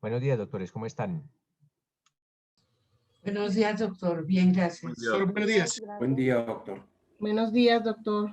Buenos días, doctores, ¿cómo están? Buenos días, doctor. Bien, gracias. Doctor, buenos días. Buen día, doctor. Buenos días, doctor.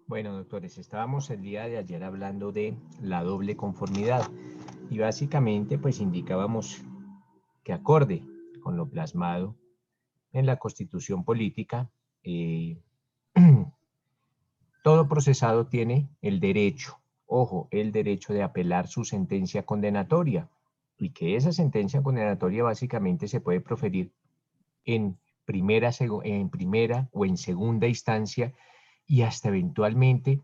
Bueno, doctores, estábamos el día de ayer hablando de la doble conformidad y básicamente pues indicábamos que acorde con lo plasmado en la Constitución Política, todo procesado tiene el derecho, ojo, el derecho de apelar su sentencia condenatoria y que esa sentencia condenatoria básicamente se puede proferir en primera o en segunda instancia y hasta eventualmente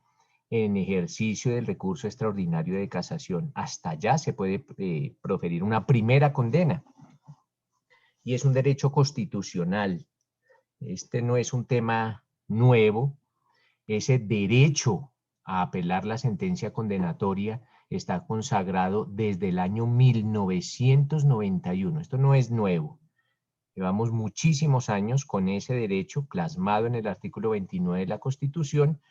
en ejercicio del recurso extraordinario de casación. Hasta allá se puede proferir una primera condena. Y es un derecho constitucional. Este no es un tema nuevo. Ese derecho a apelar la sentencia condenatoria está consagrado desde el año 1991. Esto no es nuevo. Llevamos muchísimos años con ese derecho plasmado en el artículo 29 de la Constitución,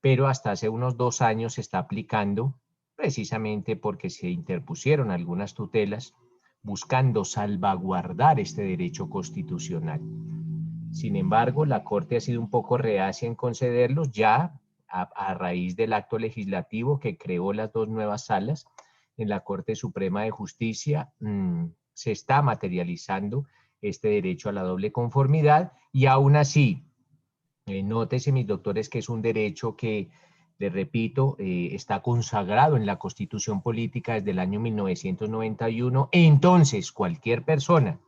pero hasta hace unos 2 años se está aplicando precisamente porque se interpusieron algunas tutelas buscando salvaguardar este derecho constitucional. Sin embargo, la Corte ha sido un poco reacia en concederlos ya a raíz del acto legislativo que creó las 2 nuevas salas en la Corte Suprema de Justicia. Se está materializando este derecho a la doble conformidad y aún así, nótese, mis doctores, que es un derecho que, les repito, está consagrado en la Constitución Política desde el año 1991. Entonces, cualquier persona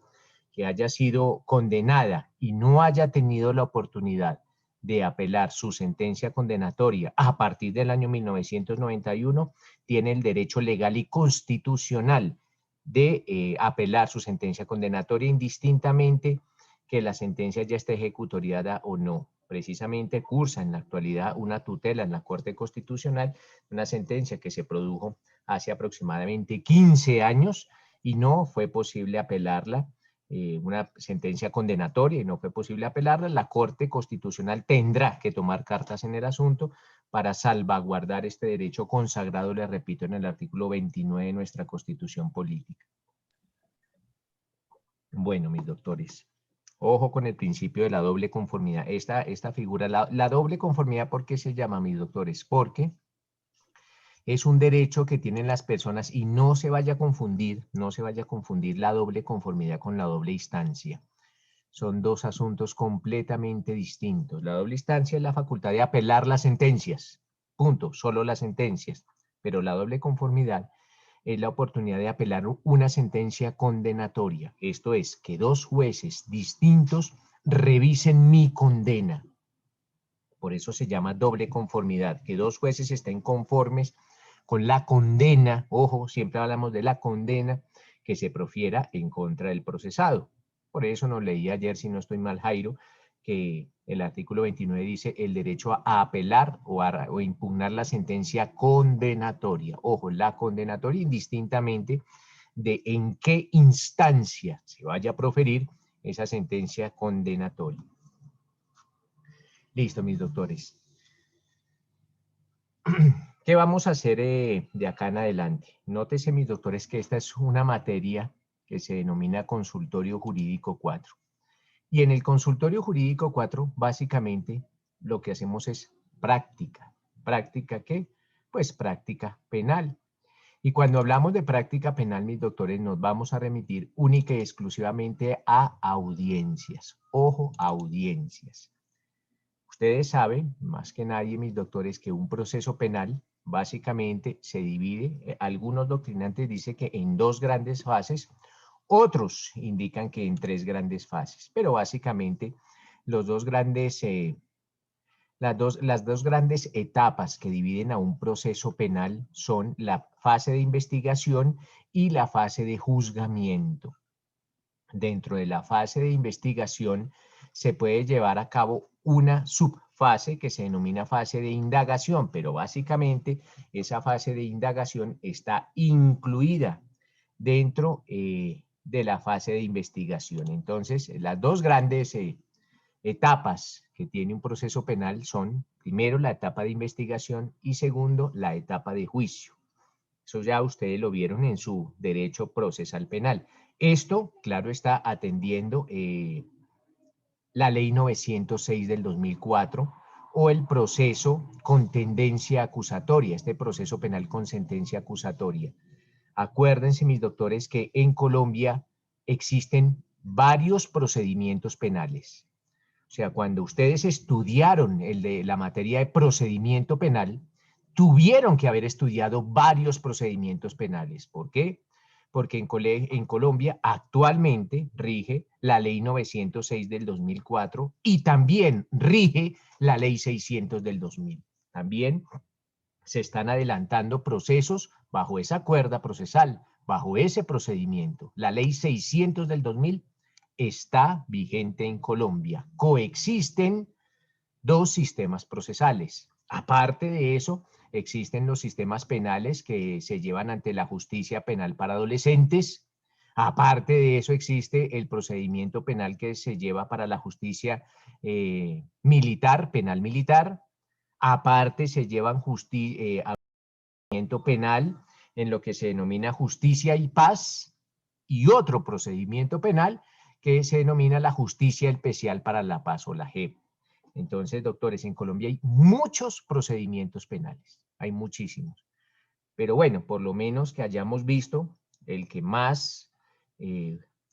que haya sido condenada y no haya tenido la oportunidad de apelar su sentencia condenatoria a partir del año 1991, tiene el derecho legal y constitucional de apelar su sentencia condenatoria indistintamente que la sentencia ya esté ejecutoriada o no. Precisamente cursa en la actualidad una tutela en la Corte Constitucional, una sentencia que se produjo hace aproximadamente 15 años y no fue posible apelarla, una sentencia condenatoria y no fue posible apelarla. La Corte Constitucional tendrá que tomar cartas en el asunto para salvaguardar este derecho consagrado, les repito, en el artículo 29 de nuestra Constitución Política. Bueno, mis doctores, ojo con el principio de la doble conformidad. Esta figura, la doble conformidad, ¿por qué se llama, mis doctores? Porque es un derecho que tienen las personas y no se vaya a confundir, la doble conformidad con la doble instancia. Son 2 asuntos completamente distintos. La doble instancia es la facultad de apelar las sentencias, punto, solo las sentencias. Pero la doble conformidad es la oportunidad de apelar una sentencia condenatoria. Esto es, que 2 jueces distintos revisen mi condena. Por eso se llama doble conformidad, que 2 jueces estén conformes con la condena, ojo, siempre hablamos de la condena que se profiera en contra del procesado. Por eso nos leí ayer, si no estoy mal, Jairo, que el artículo 29 dice el derecho a apelar o impugnar la sentencia condenatoria. Ojo, la condenatoria indistintamente de en qué instancia se vaya a proferir esa sentencia condenatoria. Listo, mis doctores. ¿Qué vamos a hacer de acá en adelante? Nótese, mis doctores, que esta es una materia que se denomina Consultorio Jurídico 4. Y en el Consultorio Jurídico 4, básicamente, lo que hacemos es práctica. ¿Práctica qué? Pues práctica penal. Y cuando hablamos de práctica penal, mis doctores, nos vamos a remitir única y exclusivamente a audiencias. Ojo, audiencias. Ustedes saben, más que nadie, mis doctores, que un proceso penal básicamente se divide, algunos doctrinantes dicen que en dos grandes fases, otros indican que en tres grandes fases, pero básicamente los dos grandes, las dos grandes etapas que dividen a un proceso penal son la fase de investigación y la fase de juzgamiento. Dentro de la fase de investigación se puede llevar a cabo una subfase que se denomina fase de indagación, pero básicamente esa fase de indagación está incluida dentro de la fase de investigación. Entonces, las dos grandes etapas que tiene un proceso penal son, primero, la etapa de investigación y segundo, la etapa de juicio. Eso ya ustedes lo vieron en su derecho procesal penal. Esto, claro, está atendiendo la ley 906 del 2004 o el proceso con tendencia acusatoria, este proceso penal con sentencia acusatoria. Acuérdense, mis doctores, que en Colombia existen varios procedimientos penales. O sea, cuando ustedes estudiaron la materia de procedimiento penal, tuvieron que haber estudiado varios procedimientos penales. ¿Por qué? Porque en Colombia actualmente rige la ley 906 del 2004 y también rige la ley 600 del 2000. También se están adelantando procesos bajo esa cuerda procesal, bajo ese procedimiento. La ley 600 del 2000 está vigente en Colombia. Coexisten dos sistemas procesales. Aparte de eso, existen los sistemas penales que se llevan ante la justicia penal para adolescentes. Aparte de eso, existe el procedimiento penal que se lleva para la justicia militar, penal militar. Aparte, se llevan procedimiento penal en lo que se denomina justicia y paz y otro procedimiento penal que se denomina la justicia especial para la paz o la JEP. Entonces, doctores, en Colombia hay muchos procedimientos penales, hay muchísimos. Pero bueno, por lo menos que hayamos visto el que más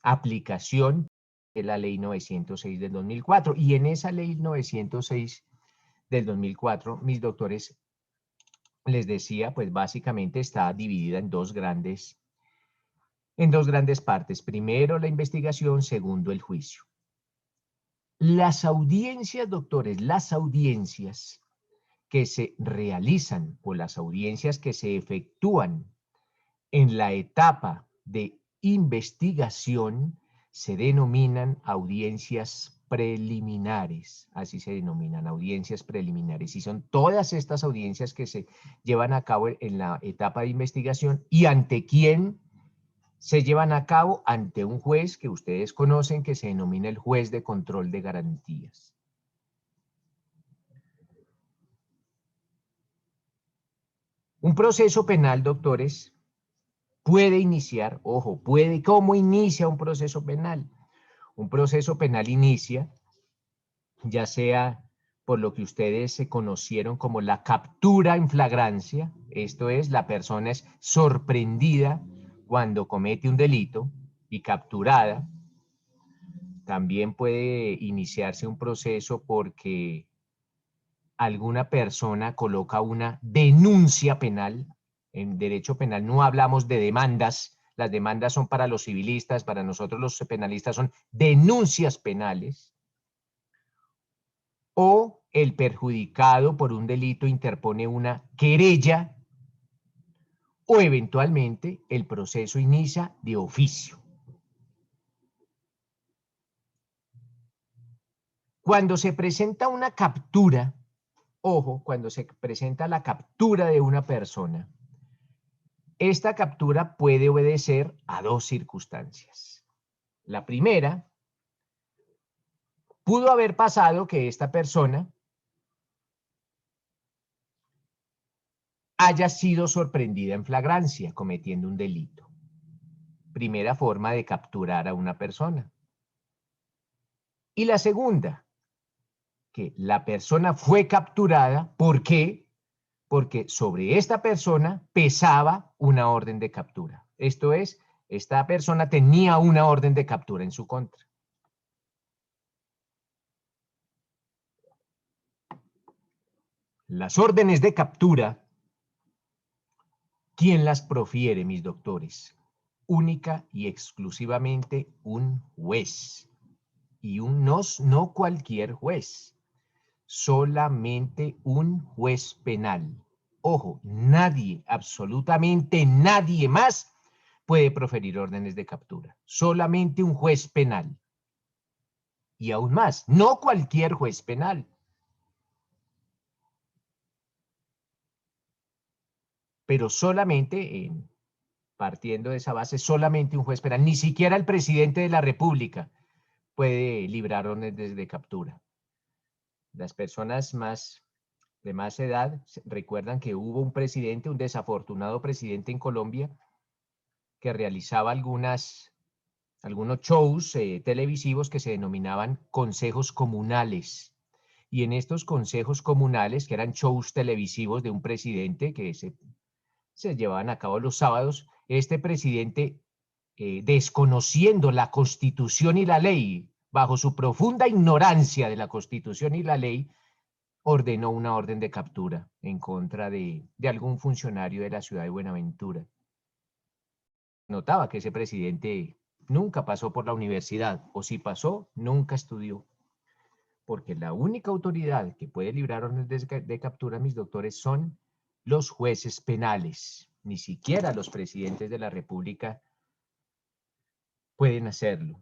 aplicación es la ley 906 del 2004. Y en esa ley 906 del 2004, mis doctores, les decía, pues básicamente está dividida en dos grandes partes. Primero la investigación, segundo el juicio. Las audiencias, doctores, las audiencias que se realizan o las audiencias que se efectúan en la etapa de investigación se denominan audiencias preliminares, así se denominan audiencias preliminares, y son todas estas audiencias que se llevan a cabo en la etapa de investigación y ante quién se llevan a cabo, ante un juez que ustedes conocen que se denomina el juez de control de garantías. Un proceso penal, doctores, puede iniciar, ojo, ¿cómo inicia un proceso penal? Un proceso penal inicia, ya sea por lo que ustedes se conocieron como la captura en flagrancia, esto es, la persona es sorprendida cuando comete un delito y capturada. También puede iniciarse un proceso porque alguna persona coloca una denuncia penal. En derecho penal no hablamos de demandas, las demandas son para los civilistas, para nosotros los penalistas son denuncias penales. O el perjudicado por un delito interpone una querella o eventualmente el proceso inicia de oficio. Cuando se presenta una captura, ojo, cuando se presenta la captura de una persona, esta captura puede obedecer a dos circunstancias. La primera, pudo haber pasado que esta persona haya sido sorprendida en flagrancia cometiendo un delito. Primera forma de capturar a una persona. Y la segunda, que la persona fue capturada, ¿por qué? Porque sobre esta persona pesaba una orden de captura. Esto es, esta persona tenía una orden de captura en su contra. Las órdenes de captura, ¿quién las profiere, mis doctores? Única y exclusivamente un juez. Y no cualquier juez, solamente un juez penal. Ojo, nadie, absolutamente nadie más puede proferir órdenes de captura. Solamente un juez penal. Y aún más, no cualquier juez penal. Pero solamente, partiendo de esa base, solamente un juez penal. Ni siquiera el presidente de la República puede librar órdenes de captura. Las personas de más edad recuerdan que hubo un presidente, un desafortunado presidente en Colombia, que realizaba algunos shows televisivos que se denominaban consejos comunales. Y en estos consejos comunales, que eran shows televisivos de un presidente que se llevaban a cabo los sábados, este presidente, desconociendo la Constitución y la ley, bajo su profunda ignorancia de la Constitución y la ley, ordenó una orden de captura en contra de algún funcionario de la ciudad de Buenaventura. Notaba que ese presidente nunca pasó por la universidad, o si pasó, nunca estudió. Porque la única autoridad que puede librar órdenes de captura, mis doctores, son los jueces penales. Ni siquiera los presidentes de la República pueden hacerlo.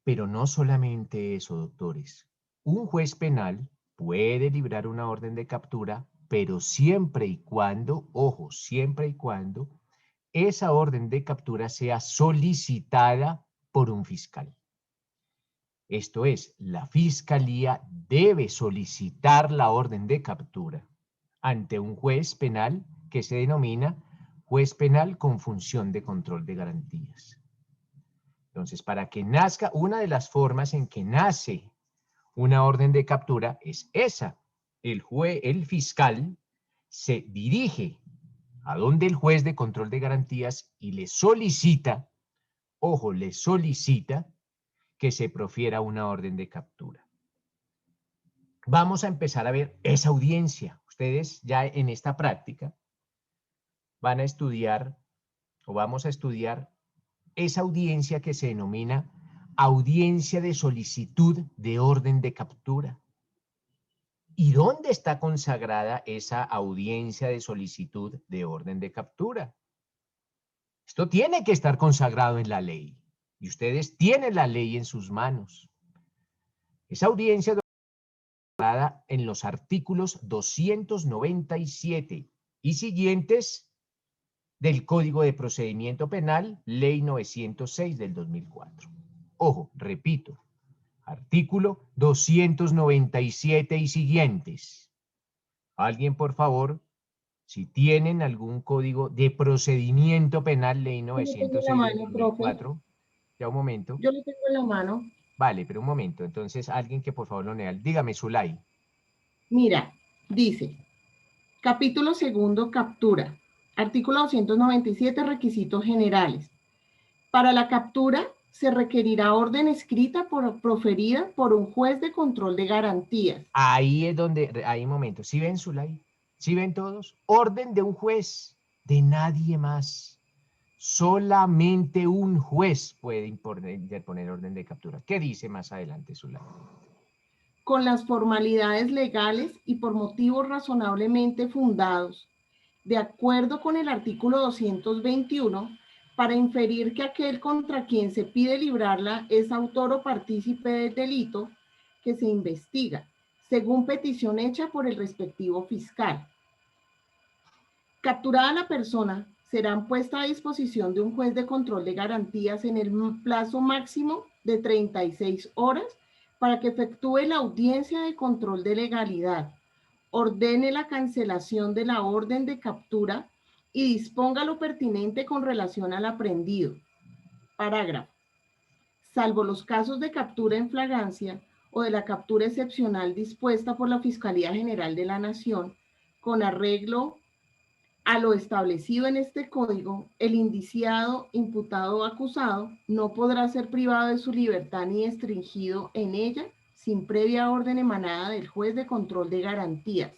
Pero no solamente eso, doctores. Un juez penal puede librar una orden de captura, pero siempre y cuando, ojo, siempre y cuando esa orden de captura sea solicitada por un fiscal. Esto es, la fiscalía debe solicitar la orden de captura ante un juez penal que se denomina juez penal con función de control de garantías. Entonces, para que nazca, una de las formas en que nace una orden de captura es esa. El fiscal se dirige a donde el juez de control de garantías y le solicita, ojo, le solicita que se profiera una orden de captura. Vamos a empezar a ver esa audiencia. Ustedes ya en esta práctica van a estudiar, o vamos a estudiar, esa audiencia que se denomina audiencia de solicitud de orden de captura. ¿Y dónde está consagrada esa audiencia de solicitud de orden de captura? Esto tiene que estar consagrado en la ley. Y ustedes tienen la ley en sus manos. Esa audiencia consagrada en los artículos 297 y siguientes del Código de Procedimiento Penal, Ley 906 del 2004. Ojo, repito, artículo 297 y siguientes. Alguien, por favor, si tienen algún código de procedimiento penal, Ley 906 del 2004, ya un momento. Yo lo tengo en la mano. Vale, pero un momento. Entonces, alguien que por favor lo lea. Dígame, Zulay. Mira, dice, capítulo segundo, captura. Artículo 297, requisitos generales. Para la captura se requerirá orden escrita proferida por un juez de control de garantías. Ahí es donde, ahí un momento. ¿Sí ven, Zulay? ¿Sí ven todos? Orden de un juez, de nadie más. Solamente un juez puede interponer orden de captura. ¿Qué dice más adelante, Zulay? Con las formalidades legales y por motivos razonablemente fundados, de acuerdo con el artículo 221, para inferir que aquel contra quien se pide librarla es autor o partícipe del delito que se investiga, según petición hecha por el respectivo fiscal. Capturada la persona, serán puesta a disposición de un juez de control de garantías en el plazo máximo de 36 horas para que efectúe la audiencia de control de legalidad ordene la cancelación de la orden de captura y disponga lo pertinente con relación al aprehendido. Parágrafo. Salvo los casos de captura en flagrancia o de la captura excepcional dispuesta por la Fiscalía General de la Nación, con arreglo a lo establecido en este código, el indiciado, imputado o acusado no podrá ser privado de su libertad ni restringido en ella sin previa orden emanada del juez de control de garantías.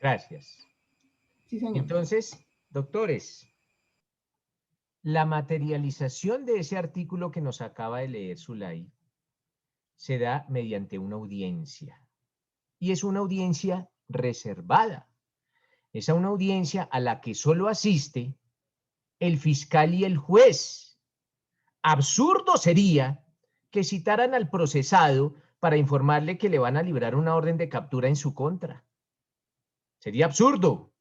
Gracias. Sí, señor. Entonces, doctores, la materialización de ese artículo que nos acaba de leer Zulay se da mediante una audiencia. Y es una audiencia reservada. Es una audiencia a la que solo asiste el fiscal y el juez. Absurdo sería que citaran al procesado para informarle que le van a librar una orden de captura en su contra. Sería absurdo.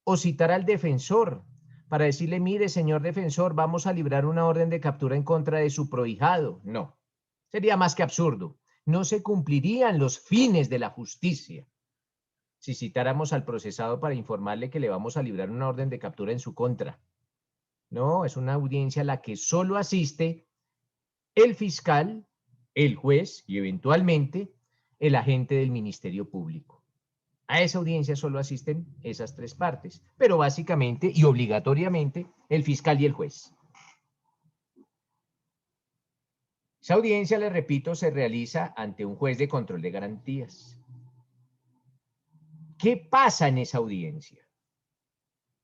O citar al defensor para decirle, mire, señor defensor, vamos a librar una orden de captura en contra de su prohijado. No, sería más que absurdo. No se cumplirían los fines de la justicia si citáramos al procesado para informarle que le vamos a librar una orden de captura en su contra. No, es una audiencia a la que solo asiste el fiscal, el juez y eventualmente el agente del Ministerio Público. A esa audiencia solo asisten esas tres partes, pero básicamente y obligatoriamente el fiscal y el juez. Esa audiencia, les repito, se realiza ante un juez de control de garantías. ¿Qué pasa en esa audiencia?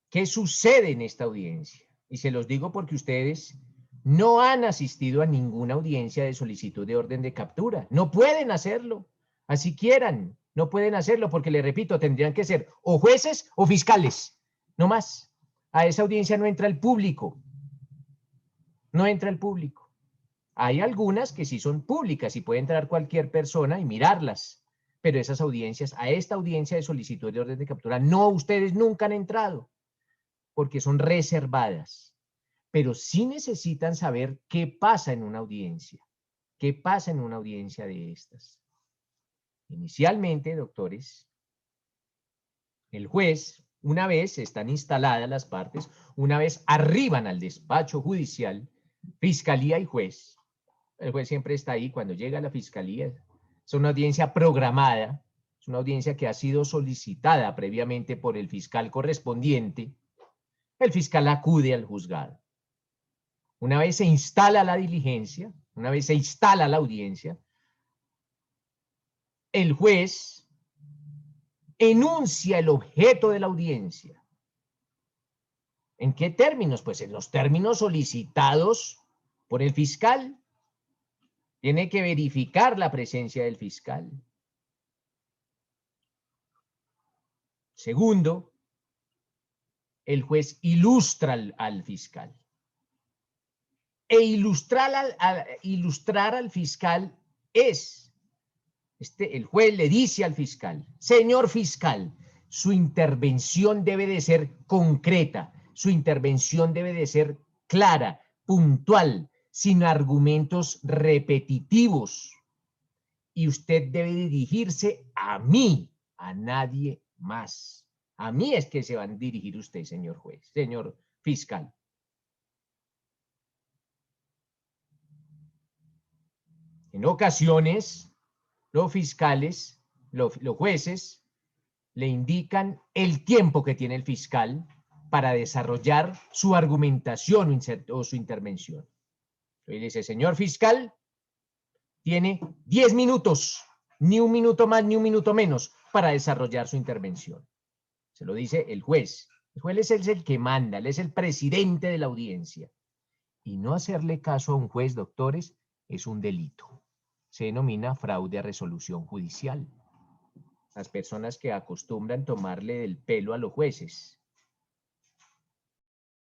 ¿Qué sucede en esta audiencia? Y se los digo porque ustedes no han asistido a ninguna audiencia de solicitud de orden de captura. No pueden hacerlo, así quieran. No pueden hacerlo porque, les repito, tendrían que ser o jueces o fiscales. No más. A esa audiencia no entra el público. No entra el público. Hay algunas que sí son públicas y puede entrar cualquier persona y mirarlas. Pero esas audiencias, a esta audiencia de solicitud de orden de captura, no, ustedes nunca han entrado porque son reservadas. Pero sí necesitan saber qué pasa en una audiencia. ¿Qué pasa en una audiencia de estas? Inicialmente, doctores, el juez, una vez están instaladas las partes, una vez arriban al despacho judicial, fiscalía y juez, el juez siempre está ahí cuando llega a la fiscalía, es una audiencia programada, es una audiencia que ha sido solicitada previamente por el fiscal correspondiente, el fiscal acude al juzgado. Una vez se instala la diligencia, una vez se instala la audiencia, el juez enuncia el objeto de la audiencia. ¿En qué términos? Pues en los términos solicitados por el fiscal. Tiene que verificar la presencia del fiscal. Segundo, el juez ilustra al fiscal. E ilustrar al fiscal es, el juez le dice al fiscal, señor fiscal, su intervención debe de ser concreta, su intervención debe de ser clara, puntual, sin argumentos repetitivos. Y usted debe dirigirse a mí, a nadie más. A mí es que se va a dirigir usted, señor juez, señor fiscal. En ocasiones, los fiscales, los jueces, le indican el tiempo que tiene el fiscal para desarrollar su argumentación o su intervención. Y dice, señor fiscal, tiene 10 minutos, ni un minuto más, ni un minuto menos, para desarrollar su intervención. Se lo dice el juez. El juez es el que manda, él es el presidente de la audiencia. Y no hacerle caso a un juez, doctores, es un delito. Se denomina fraude a resolución judicial. Las personas que acostumbran tomarle del pelo a los jueces.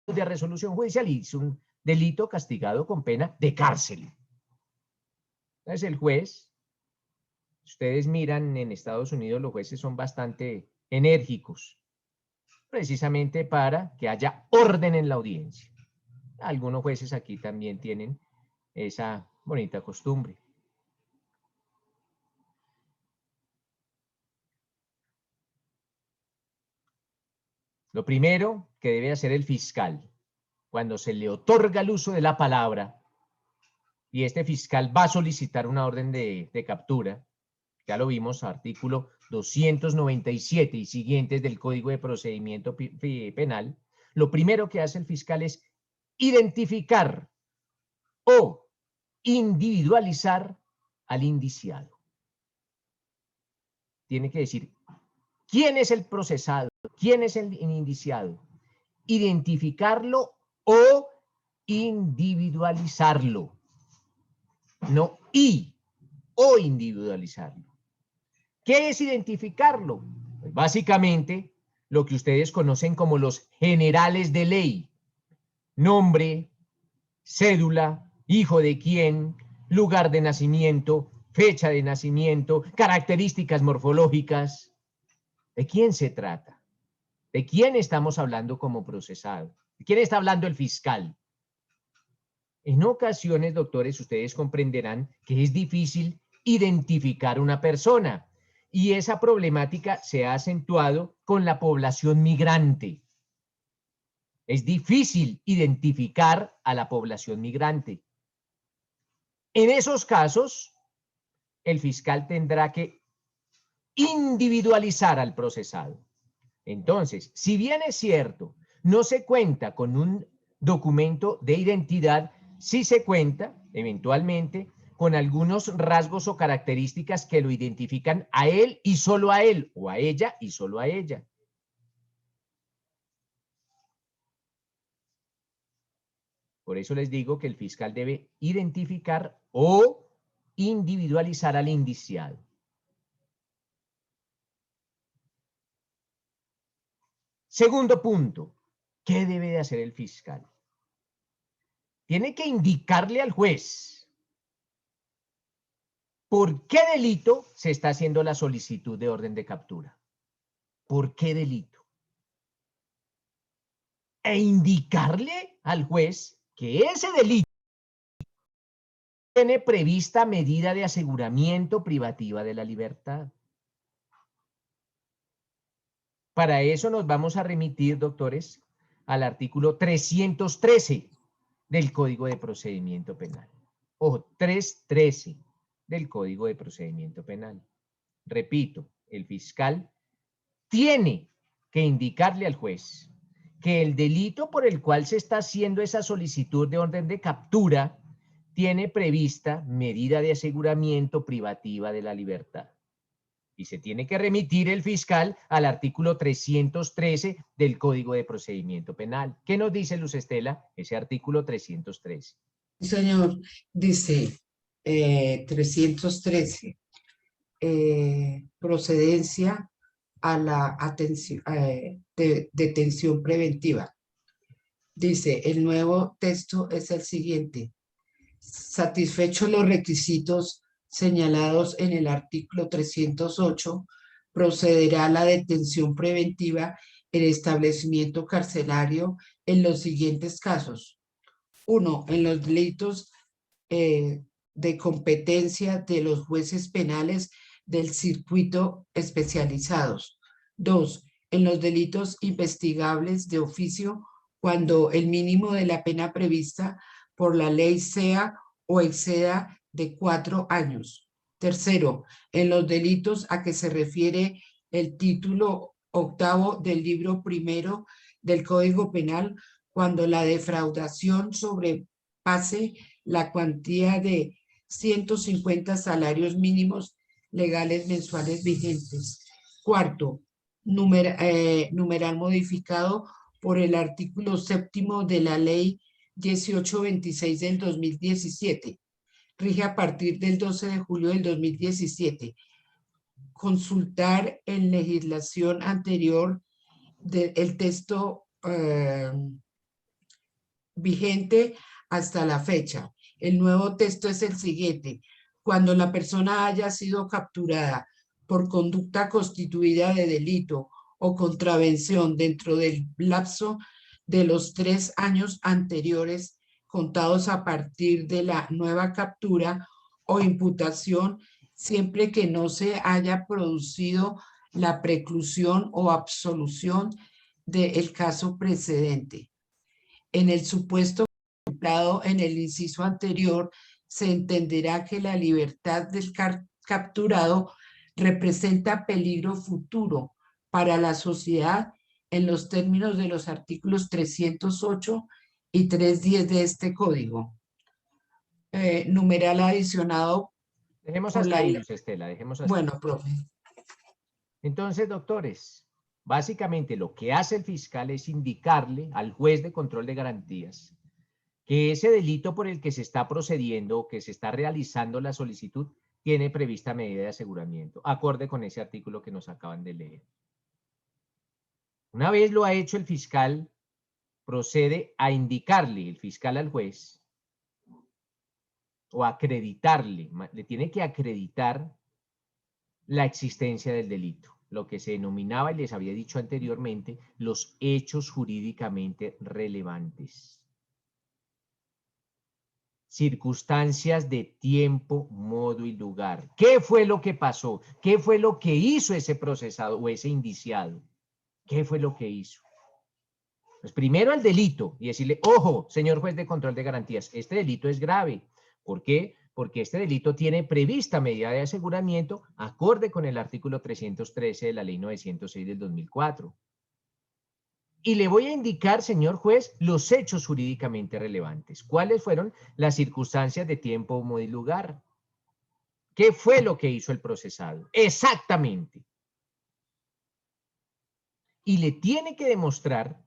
De resolución judicial y es un delito castigado con pena de cárcel. Entonces el juez, ustedes miran en Estados Unidos, los jueces son bastante enérgicos, precisamente para que haya orden en la audiencia. Algunos jueces aquí también tienen esa bonita costumbre. Lo primero que debe hacer el fiscal cuando se le otorga el uso de la palabra y este fiscal va a solicitar una orden de captura, ya lo vimos, artículo 297 y siguientes del Código de Procedimiento Penal, lo primero que hace el fiscal es identificar o individualizar al indiciado. Tiene que decir quién es el procesado, quién es el indiciado, identificarlo o individualizarlo. No o individualizarlo. ¿Qué es identificarlo? Pues básicamente lo que ustedes conocen como los generales de ley. Nombre, cédula, hijo de quién, lugar de nacimiento, fecha de nacimiento, características morfológicas. ¿De quién se trata? ¿De quién estamos hablando como procesado? ¿De quién está hablando el fiscal? En ocasiones, doctores, ustedes comprenderán que es difícil identificar una persona y esa problemática se ha acentuado con la población migrante. Es difícil identificar a la población migrante. En esos casos, el fiscal tendrá que individualizar al procesado. Entonces, si bien es cierto, no se cuenta con un documento de identidad, sí se cuenta, eventualmente, con algunos rasgos o características que lo identifican a él y solo a él, o a ella y solo a ella. Por eso les digo que el fiscal debe identificar o individualizar al indiciado. Segundo punto, ¿qué debe de hacer el fiscal? Tiene que indicarle al juez por qué delito se está haciendo la solicitud de orden de captura. ¿Por qué delito? E indicarle al juez que ese delito tiene prevista medida de aseguramiento privativa de la libertad. Para eso nos vamos a remitir, doctores, al artículo 313 del Código de Procedimiento Penal. Ojo, 313 del Código de Procedimiento Penal. Repito, el fiscal tiene que indicarle al juez que el delito por el cual se está haciendo esa solicitud de orden de captura tiene prevista medida de aseguramiento privativa de la libertad. Y se tiene que remitir el fiscal al artículo 313 del Código de Procedimiento Penal. ¿Qué nos dice Luz Estela ese artículo 313? Señor, dice 313, procedencia a la atención, detención preventiva. Dice, el nuevo texto es el siguiente. Satisfechos los requisitos señalados en el artículo 308, procederá a la detención preventiva en establecimiento carcelario en los siguientes casos. 1. En los delitos de competencia de los jueces penales del circuito especializados. 2. En los delitos investigables de oficio cuando el mínimo de la pena prevista por la ley sea o exceda de 4 años. Tercero, en los delitos a que se refiere el título 8º del libro primero del Código Penal, cuando la defraudación sobrepase la cuantía de 150 salarios mínimos legales mensuales vigentes. Cuarto, numeral modificado por el artículo 7º de la ley 1826 del 2017. Rige a partir del 12 de julio del 2017. Consultar en legislación anterior el texto vigente hasta la fecha. El nuevo texto es el siguiente. Cuando la persona haya sido capturada por conducta constituida de delito o contravención dentro del lapso de los 3 años anteriores contados a partir de la nueva captura o imputación, siempre que no se haya producido la preclusión o absolución del caso precedente. En el supuesto contemplado en el inciso anterior, se entenderá que la libertad del capturado representa peligro futuro para la sociedad en los términos de los artículos 308 y 310 de este código. Numeral adicionado Dejemos por hasta la ahí, ley. Luz Estela, dejemos hasta Bueno, ahí. profe. Entonces, doctores, básicamente lo que hace el fiscal es indicarle al juez de control de garantías que ese delito por el que se está procediendo o que se está realizando la solicitud tiene prevista medida de aseguramiento, acorde con ese artículo que nos acaban de leer. Una vez lo ha hecho el fiscal, procede a indicarle el fiscal al juez o acreditarle, le tiene que acreditar la existencia del delito, lo que se denominaba, y les había dicho anteriormente, los hechos jurídicamente relevantes. Circunstancias de tiempo, modo y lugar. ¿Qué fue lo que pasó? ¿Qué fue lo que hizo ese procesado o ese indiciado? ¿Qué fue lo que hizo? Pues primero el delito y decirle, ojo, señor juez de control de garantías, este delito es grave. ¿Por qué? Porque este delito tiene prevista medida de aseguramiento acorde con el artículo 313 de la ley 906 del 2004. Y le voy a indicar, señor juez, los hechos jurídicamente relevantes. ¿Cuáles fueron las circunstancias de tiempo, modo y lugar? ¿Qué fue lo que hizo el procesado? Exactamente. Y le tiene que demostrar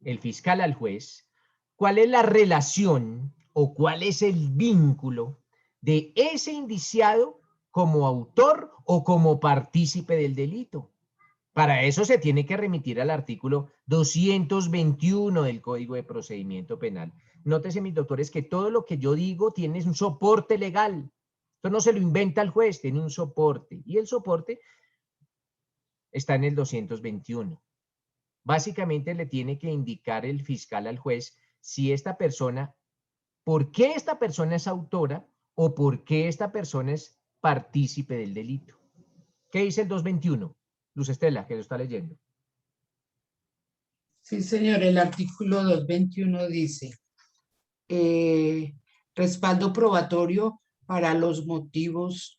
el fiscal al juez cuál es la relación o cuál es el vínculo de ese indiciado como autor o como partícipe del delito. Para eso se tiene que remitir al artículo 221 del Código de Procedimiento Penal. Nótese, mis doctores, que todo lo que yo digo tiene un soporte legal. Esto no se lo inventa el juez, tiene un soporte. Y el soporte está en el 221. Básicamente le tiene que indicar el fiscal al juez si esta persona, por qué esta persona es autora o por qué esta persona es partícipe del delito. ¿Qué dice el 221? Luz Estela, que lo está leyendo. Sí, señor, el artículo 221 dice, respaldo probatorio para los motivos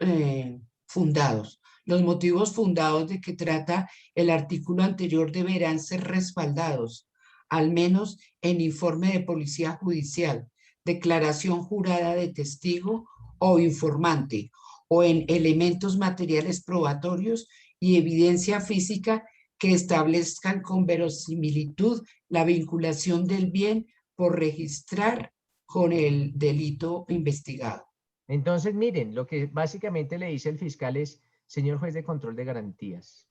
fundados. Los motivos fundados de que trata el artículo anterior deberán ser respaldados, al menos en informe de policía judicial, declaración jurada de testigo o informante, o en elementos materiales probatorios y evidencia física que establezcan con verosimilitud la vinculación del bien por registrar con el delito investigado. Entonces, miren, lo que básicamente le dice el fiscal es, señor juez de control de garantías,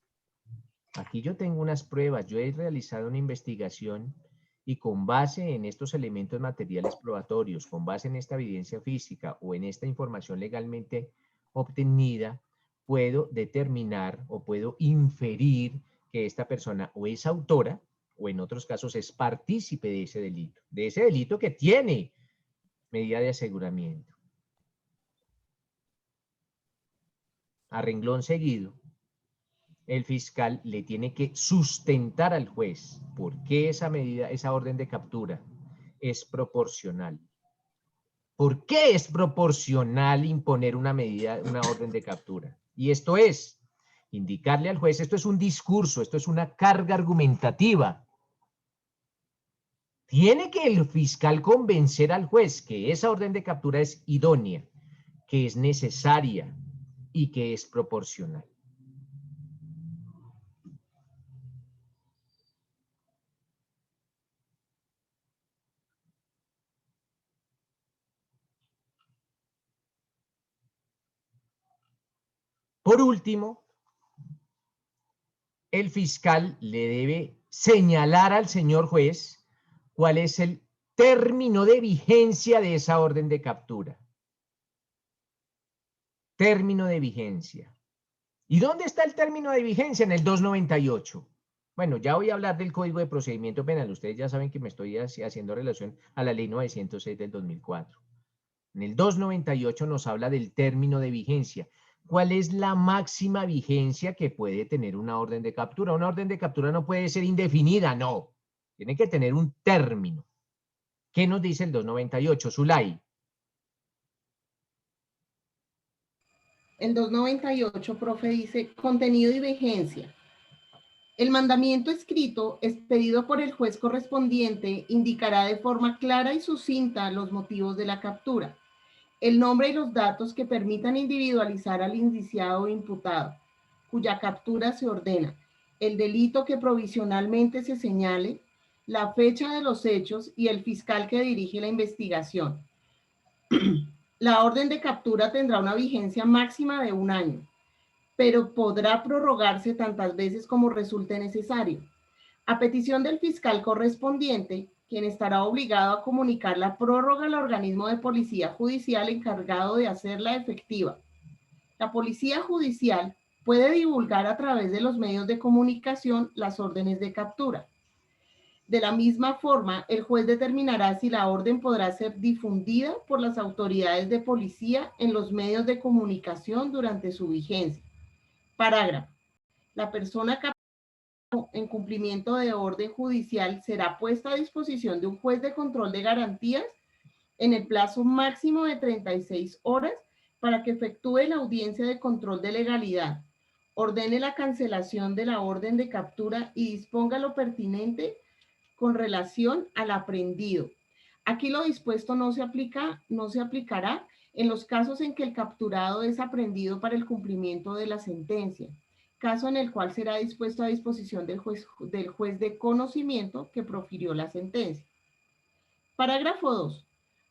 aquí yo tengo unas pruebas, yo he realizado una investigación y con base en estos elementos materiales probatorios, con base en esta evidencia física o en esta información legalmente obtenida, puedo determinar o puedo inferir que esta persona o es autora o en otros casos es partícipe de ese delito que tiene medida de aseguramiento. A renglón seguido, el fiscal le tiene que sustentar al juez por qué esa medida, esa orden de captura es proporcional. ¿Por qué es proporcional imponer una medida, una orden de captura? Y esto es indicarle al juez, esto es un discurso, esto es una carga argumentativa. Tiene que el fiscal convencer al juez que esa orden de captura es idónea, que es necesaria y que es proporcional. Por último, el fiscal le debe señalar al señor juez cuál es el término de vigencia de esa orden de captura. Término de vigencia. ¿Y dónde está el término de vigencia? En el 298. Bueno, ya voy a hablar del Código de Procedimiento Penal. Ustedes ya saben que me estoy haciendo relación a la ley 906 del 2004. En el 298 nos habla del término de vigencia. ¿Cuál es la máxima vigencia que puede tener una orden de captura? Una orden de captura no puede ser indefinida, no. Tiene que tener un término. ¿Qué nos dice el 298, Zulay? El 298, profe, dice contenido y vigencia. El mandamiento escrito, expedido por el juez correspondiente, indicará de forma clara y sucinta los motivos de la captura, el nombre y los datos que permitan individualizar al indiciado o imputado, cuya captura se ordena, el delito que provisionalmente se señale, la fecha de los hechos y el fiscal que dirige la investigación. La orden de captura tendrá una vigencia máxima de 1 año, pero podrá prorrogarse tantas veces como resulte necesario. A petición del fiscal correspondiente, quien estará obligado a comunicar la prórroga al organismo de policía judicial encargado de hacerla efectiva. La policía judicial puede divulgar a través de los medios de comunicación las órdenes de captura. De la misma forma, el juez determinará si la orden podrá ser difundida por las autoridades de policía en los medios de comunicación durante su vigencia. Parágrafo. La persona capturada en cumplimiento de orden judicial será puesta a disposición de un juez de control de garantías en el plazo máximo de 36 horas para que efectúe la audiencia de control de legalidad, ordene la cancelación de la orden de captura y disponga lo pertinente con relación al aprehendido. Aquí lo dispuesto no se aplicará en los casos en que el capturado es aprehendido para el cumplimiento de la sentencia, caso en el cual será dispuesto a disposición del juez de conocimiento que profirió la sentencia. Parágrafo 2.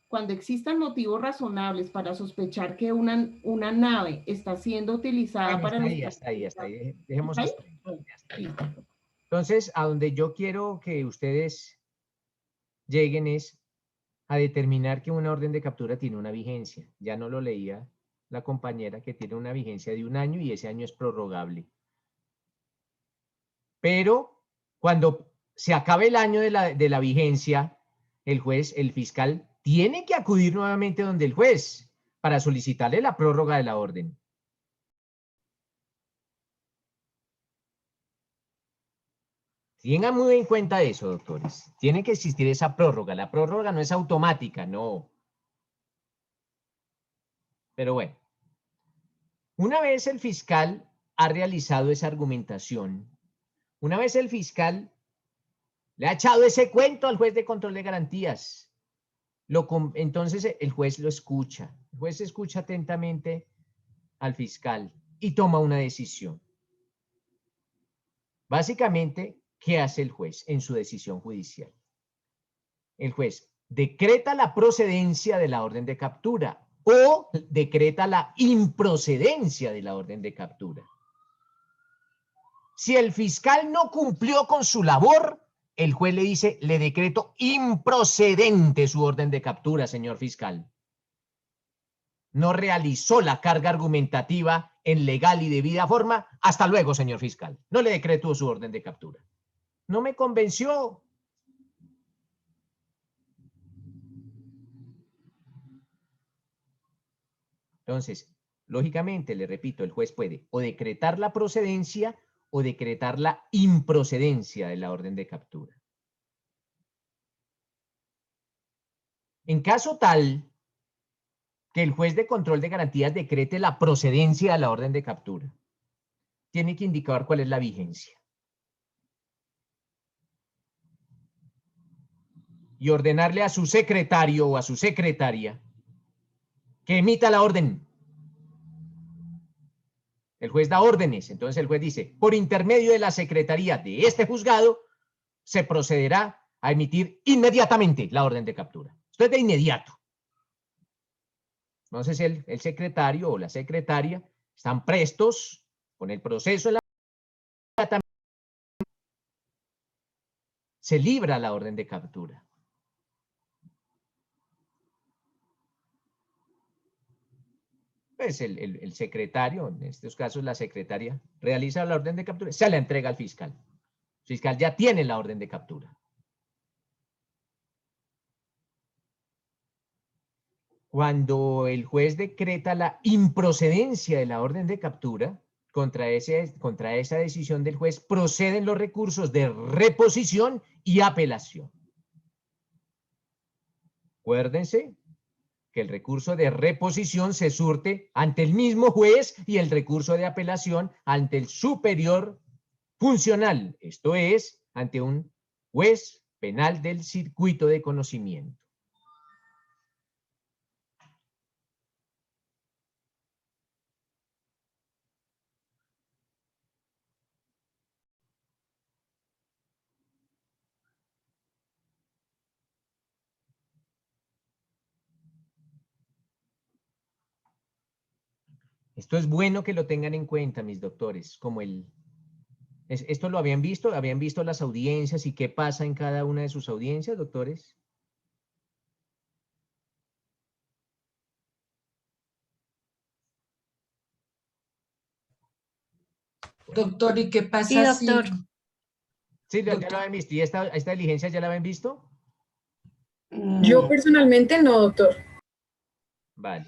Cuando existan motivos razonables para sospechar que una nave está siendo utilizada Bueno, para... hasta ahí. Dejemos ¿Ahí? hasta ahí. Entonces, a donde yo quiero que ustedes lleguen es a determinar que una orden de captura tiene una vigencia. Ya no lo leía la compañera, que tiene una vigencia de 1 año y ese año es prorrogable. Pero cuando se acabe el año de la vigencia, el fiscal, tiene que acudir nuevamente donde el juez para solicitarle la prórroga de la orden. Tengan muy en cuenta eso, doctores. Tiene que existir esa prórroga. La prórroga no es automática, no. Pero bueno, una vez el fiscal ha realizado esa argumentación, una vez el fiscal le ha echado ese cuento al juez de control de garantías, entonces el juez lo escucha. El juez escucha atentamente al fiscal y toma una decisión. Básicamente, ¿qué hace el juez en su decisión judicial? El juez decreta la procedencia de la orden de captura o decreta la improcedencia de la orden de captura. Si el fiscal no cumplió con su labor, el juez le dice, le decreto improcedente su orden de captura, señor fiscal. No realizó la carga argumentativa en legal y debida forma. Hasta luego, señor fiscal. No le decreto su orden de captura. No me convenció. Entonces, lógicamente, le repito, el juez puede o decretar la procedencia o decretar la improcedencia de la orden de captura. En caso tal que el juez de control de garantías decrete la procedencia de la orden de captura, tiene que indicar cuál es la vigencia. Y ordenarle a su secretario o a su secretaria que emita la orden. El juez da órdenes, entonces el juez dice, por intermedio de la secretaría de este juzgado, se procederá a emitir inmediatamente la orden de captura. Esto es de inmediato. Entonces el secretario o la secretaria están prestos con el proceso en la... Se libra la orden de captura. Pues el secretario, en estos casos la secretaria, realiza la orden de captura, se la entrega al fiscal. El fiscal ya tiene la orden de captura. Cuando el juez decreta la improcedencia de la orden de captura, contra esa decisión del juez proceden los recursos de reposición y apelación. Acuérdense que el recurso de reposición se surte ante el mismo juez y el recurso de apelación ante el superior funcional, esto es, ante un juez penal del circuito de conocimiento. Esto es bueno que lo tengan en cuenta, mis doctores, como ¿esto lo habían visto? ¿Habían visto las audiencias y qué pasa en cada una de sus audiencias, doctores? Doctor, ¿y qué Sí, pasa si, doctor. Sí, ya lo doctor, habían visto. ¿Y esta diligencia ya la habían visto? Yo personalmente no, doctor. Vale.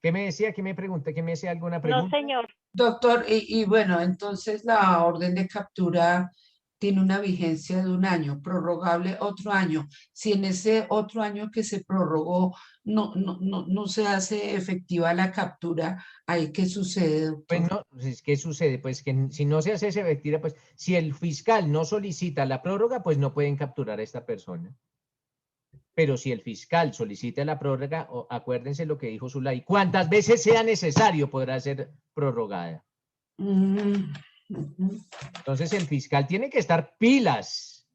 ¿Qué me decía? ¿Qué me pregunta? ¿Qué me decía alguna No, pregunta? señor. doctor, y bueno, entonces la orden de captura tiene una vigencia de 1 año, prorrogable otro año. Si en ese otro año que se prorrogó no se hace efectiva la captura, ¿ahí qué sucede, Pues doctor? no, pues, ¿qué sucede? Pues que si no se hace esa efectiva, pues si el fiscal no solicita la prórroga, pues no pueden capturar a esta persona. Pero si el fiscal solicita la prórroga, acuérdense lo que dijo Zulay, cuantas veces sea necesario podrá ser prorrogada. Mm, ujú. Entonces el fiscal tiene que estar pilas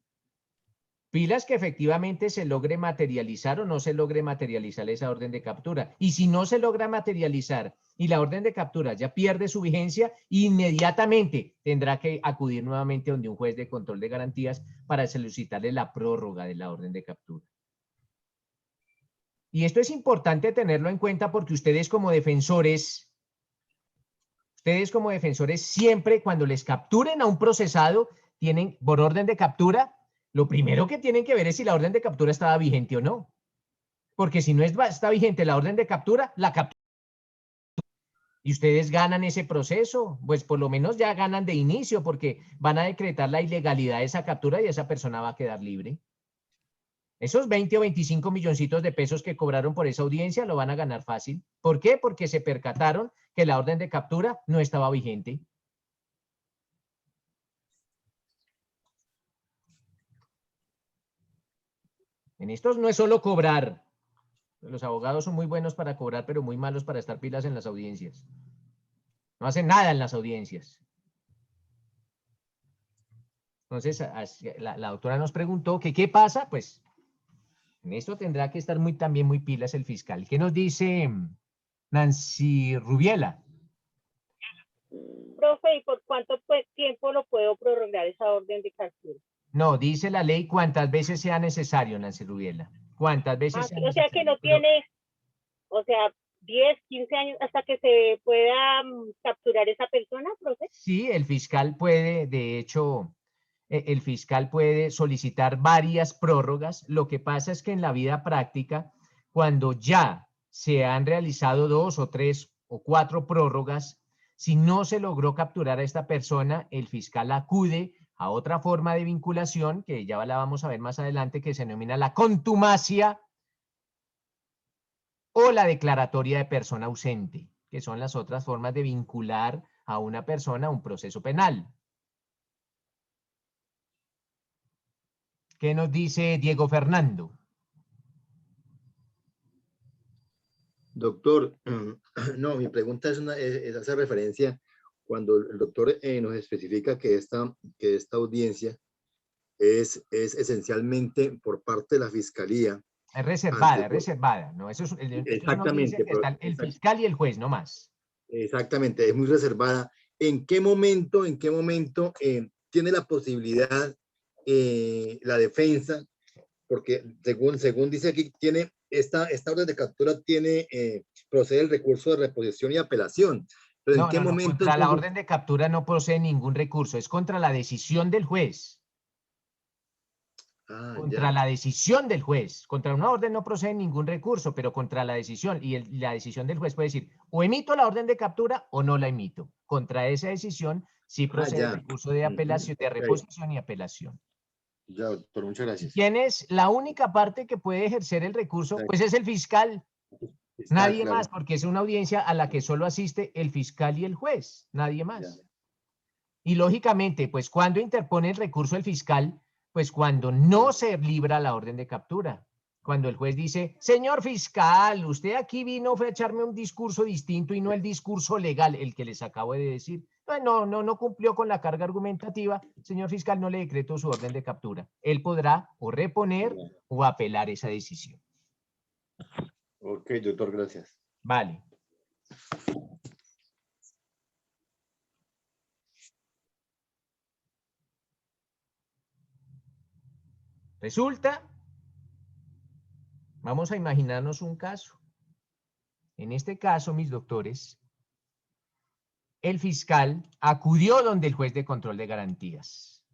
que efectivamente se logre materializar o no se logre materializar esa orden de captura. Y si no se logra materializar y la orden de captura ya pierde su vigencia, inmediatamente tendrá que acudir nuevamente donde un juez de control de garantías para solicitarle la prórroga de la orden de captura. Y esto es importante tenerlo en cuenta porque ustedes como defensores siempre cuando les capturen a un procesado, tienen por orden de captura, lo primero que tienen que ver es si la orden de captura estaba vigente o no. Porque si no está vigente la orden de captura, la captura. Y ustedes ganan ese proceso, pues por lo menos ya ganan de inicio porque van a decretar la ilegalidad de esa captura y esa persona va a quedar libre. Esos 20 o 25 milloncitos de pesos que cobraron por esa audiencia lo van a ganar fácil. ¿Por qué? Porque se percataron que la orden de captura no estaba vigente. En estos no es solo cobrar. Los abogados son muy buenos para cobrar, pero muy malos para estar pilas en las audiencias. No hacen nada en las audiencias. Entonces, la doctora nos preguntó que qué pasa, pues en esto tendrá que estar también muy pilas el fiscal. ¿Qué nos dice Nancy Rubiela? Profe, ¿y por cuánto tiempo lo puedo prorrogar esa orden de captura? No, dice la ley cuantas veces sea necesario, Nancy Rubiela. Cuantas veces sea O sea que necesario. no tiene, o sea, 10, 15 años hasta que se pueda capturar esa persona, profe. Sí, el fiscal puede, de hecho, el fiscal puede solicitar varias prórrogas. Lo que pasa es que en la vida práctica, cuando ya se han realizado 2 o 3 o 4 prórrogas, si no se logró capturar a esta persona, el fiscal acude a otra forma de vinculación, que ya la vamos a ver más adelante, que se denomina la contumacia o la declaratoria de persona ausente, que son las otras formas de vincular a una persona a un proceso penal. ¿Qué nos dice Diego Fernando? Doctor, no, mi pregunta hace referencia cuando el doctor nos especifica que esta audiencia es esencialmente por parte de la Fiscalía. Es reservada, ante- No, esto es una audiencia Exactamente, que están el fiscal y el juez, no más. exactamente, es muy reservada. ¿En qué momento tiene la posibilidad la defensa? Porque según dice aquí, tiene esta orden de captura procede el recurso de reposición y apelación. Pero ¿en qué momento Contra la entonces? orden de captura no procede ningún recurso, es contra la decisión del juez. Contra la decisión del juez. Contra una orden no procede ningún recurso, pero contra la decisión. Y la decisión del juez puede decir, o emito la orden de captura o no la emito. Contra esa decisión sí procede el recurso de apelación, de reposición y apelación. Ya, doctor, muchas gracias. ¿Quién es la única parte que puede ejercer el recurso? Pues es el fiscal. Nadie más, porque es una audiencia a la que solo asiste el fiscal y el juez. Nadie más. Y lógicamente, pues cuando interpone el recurso el fiscal, pues cuando no se libra la orden de captura. Cuando el juez dice, señor fiscal, usted aquí vino fue a echarme un discurso distinto y no el discurso legal, el que les acabo de decir. No cumplió con la carga argumentativa. Señor fiscal, no le decreto su orden de captura. Él podrá o reponer o apelar esa decisión. Ok, doctor, gracias. Vale. Resulta, vamos a imaginarnos un caso. En este caso, mis doctores, el fiscal acudió donde el juez de control de garantías.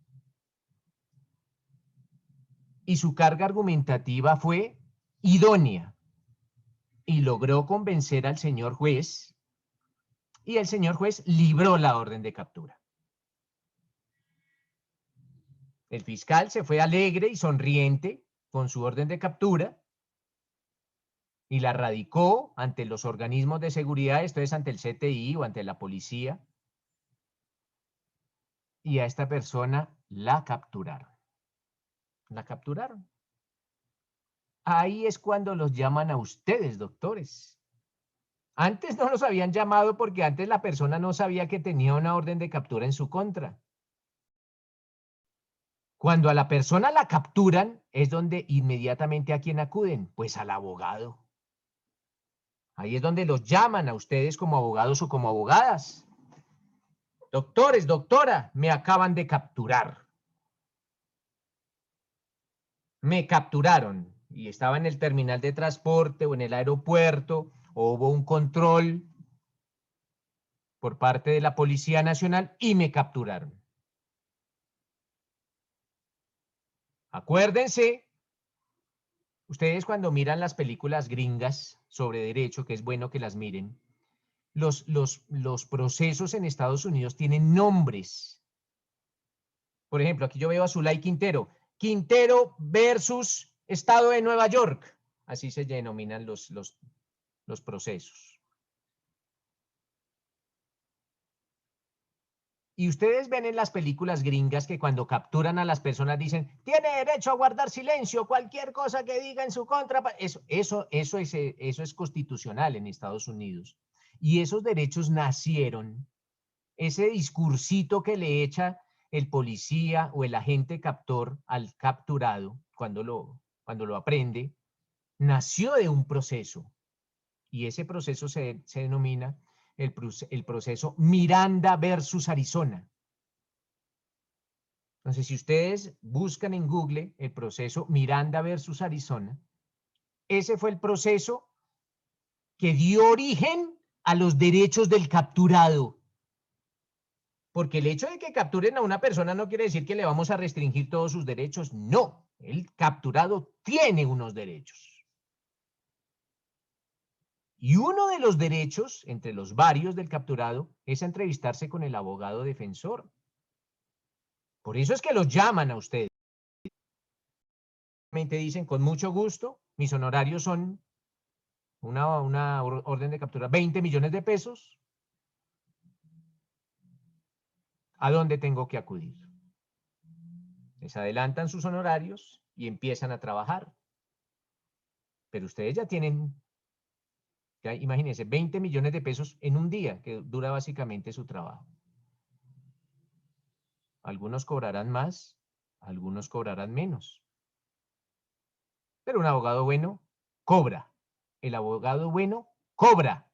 Y su carga argumentativa fue idónea. Y logró convencer al señor juez. Y el señor juez libró la orden de captura. El fiscal se fue alegre y sonriente con su orden de captura. Y la radicó ante los organismos de seguridad, esto es ante el CTI o ante la policía. Y a esta persona la capturaron. La capturaron. Ahí es cuando los llaman a ustedes, doctores. Antes no los habían llamado porque antes la persona no sabía que tenía una orden de captura en su contra. Cuando a la persona la capturan, es donde inmediatamente a quién acuden, pues al abogado. Ahí es donde los llaman a ustedes como abogados o como abogadas. Doctores, doctora, me acaban de capturar. Me capturaron y estaba en el terminal de transporte o en el aeropuerto o hubo un control por parte de la Policía Nacional y me capturaron. Acuérdense, ustedes cuando miran las películas gringas sobre derecho, que es bueno que las miren, los procesos en Estados Unidos tienen nombres. Por ejemplo, aquí yo veo a Zulay Quintero. Quintero versus Estado de Nueva York. Así se denominan los procesos. Y ustedes ven en las películas gringas que cuando capturan a las personas dicen, tiene derecho a guardar silencio, cualquier cosa que diga en su contra. Eso es constitucional en Estados Unidos. Y esos derechos nacieron, ese discursito que le echa el policía o el agente captor al capturado, cuando lo aprende, nació de un proceso. Y ese proceso se denomina el proceso Miranda versus Arizona. Entonces, si ustedes buscan en Google el proceso Miranda versus Arizona, ese fue el proceso que dio origen a los derechos del capturado. Porque el hecho de que capturen a una persona no quiere decir que le vamos a restringir todos sus derechos. No, el capturado tiene unos derechos. Y uno de los derechos, entre los varios del capturado, es entrevistarse con el abogado defensor. Por eso es que los llaman a ustedes. Dicen, con mucho gusto, mis honorarios son una orden de captura, 20 millones de pesos. ¿A dónde tengo que acudir? Les adelantan sus honorarios y empiezan a trabajar. Pero ustedes ya tienen, imagínense, 20 millones de pesos en un día, que dura básicamente su trabajo. Algunos cobrarán más, algunos cobrarán menos. Pero un abogado bueno cobra. El abogado bueno cobra.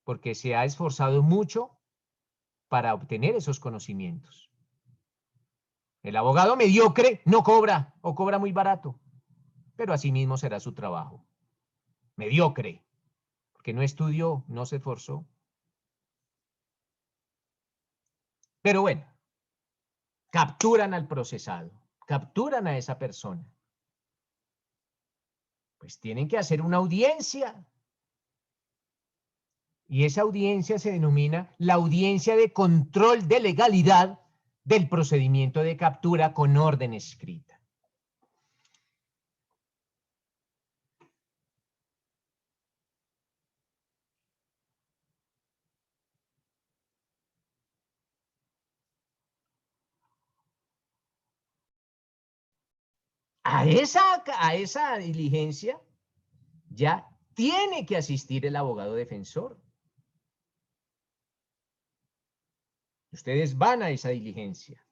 Porque se ha esforzado mucho para obtener esos conocimientos. El abogado mediocre no cobra o cobra muy barato. Pero así mismo será su trabajo. Mediocre. Porque no estudió, no se esforzó. Pero bueno, capturan al procesado. capturan a esa persona. Pues tienen que hacer una audiencia. Y esa audiencia se denomina la audiencia de control de legalidad del procedimiento de captura con orden escrita. A esa diligencia ya tiene que asistir el abogado defensor. Ustedes van a esa diligencia.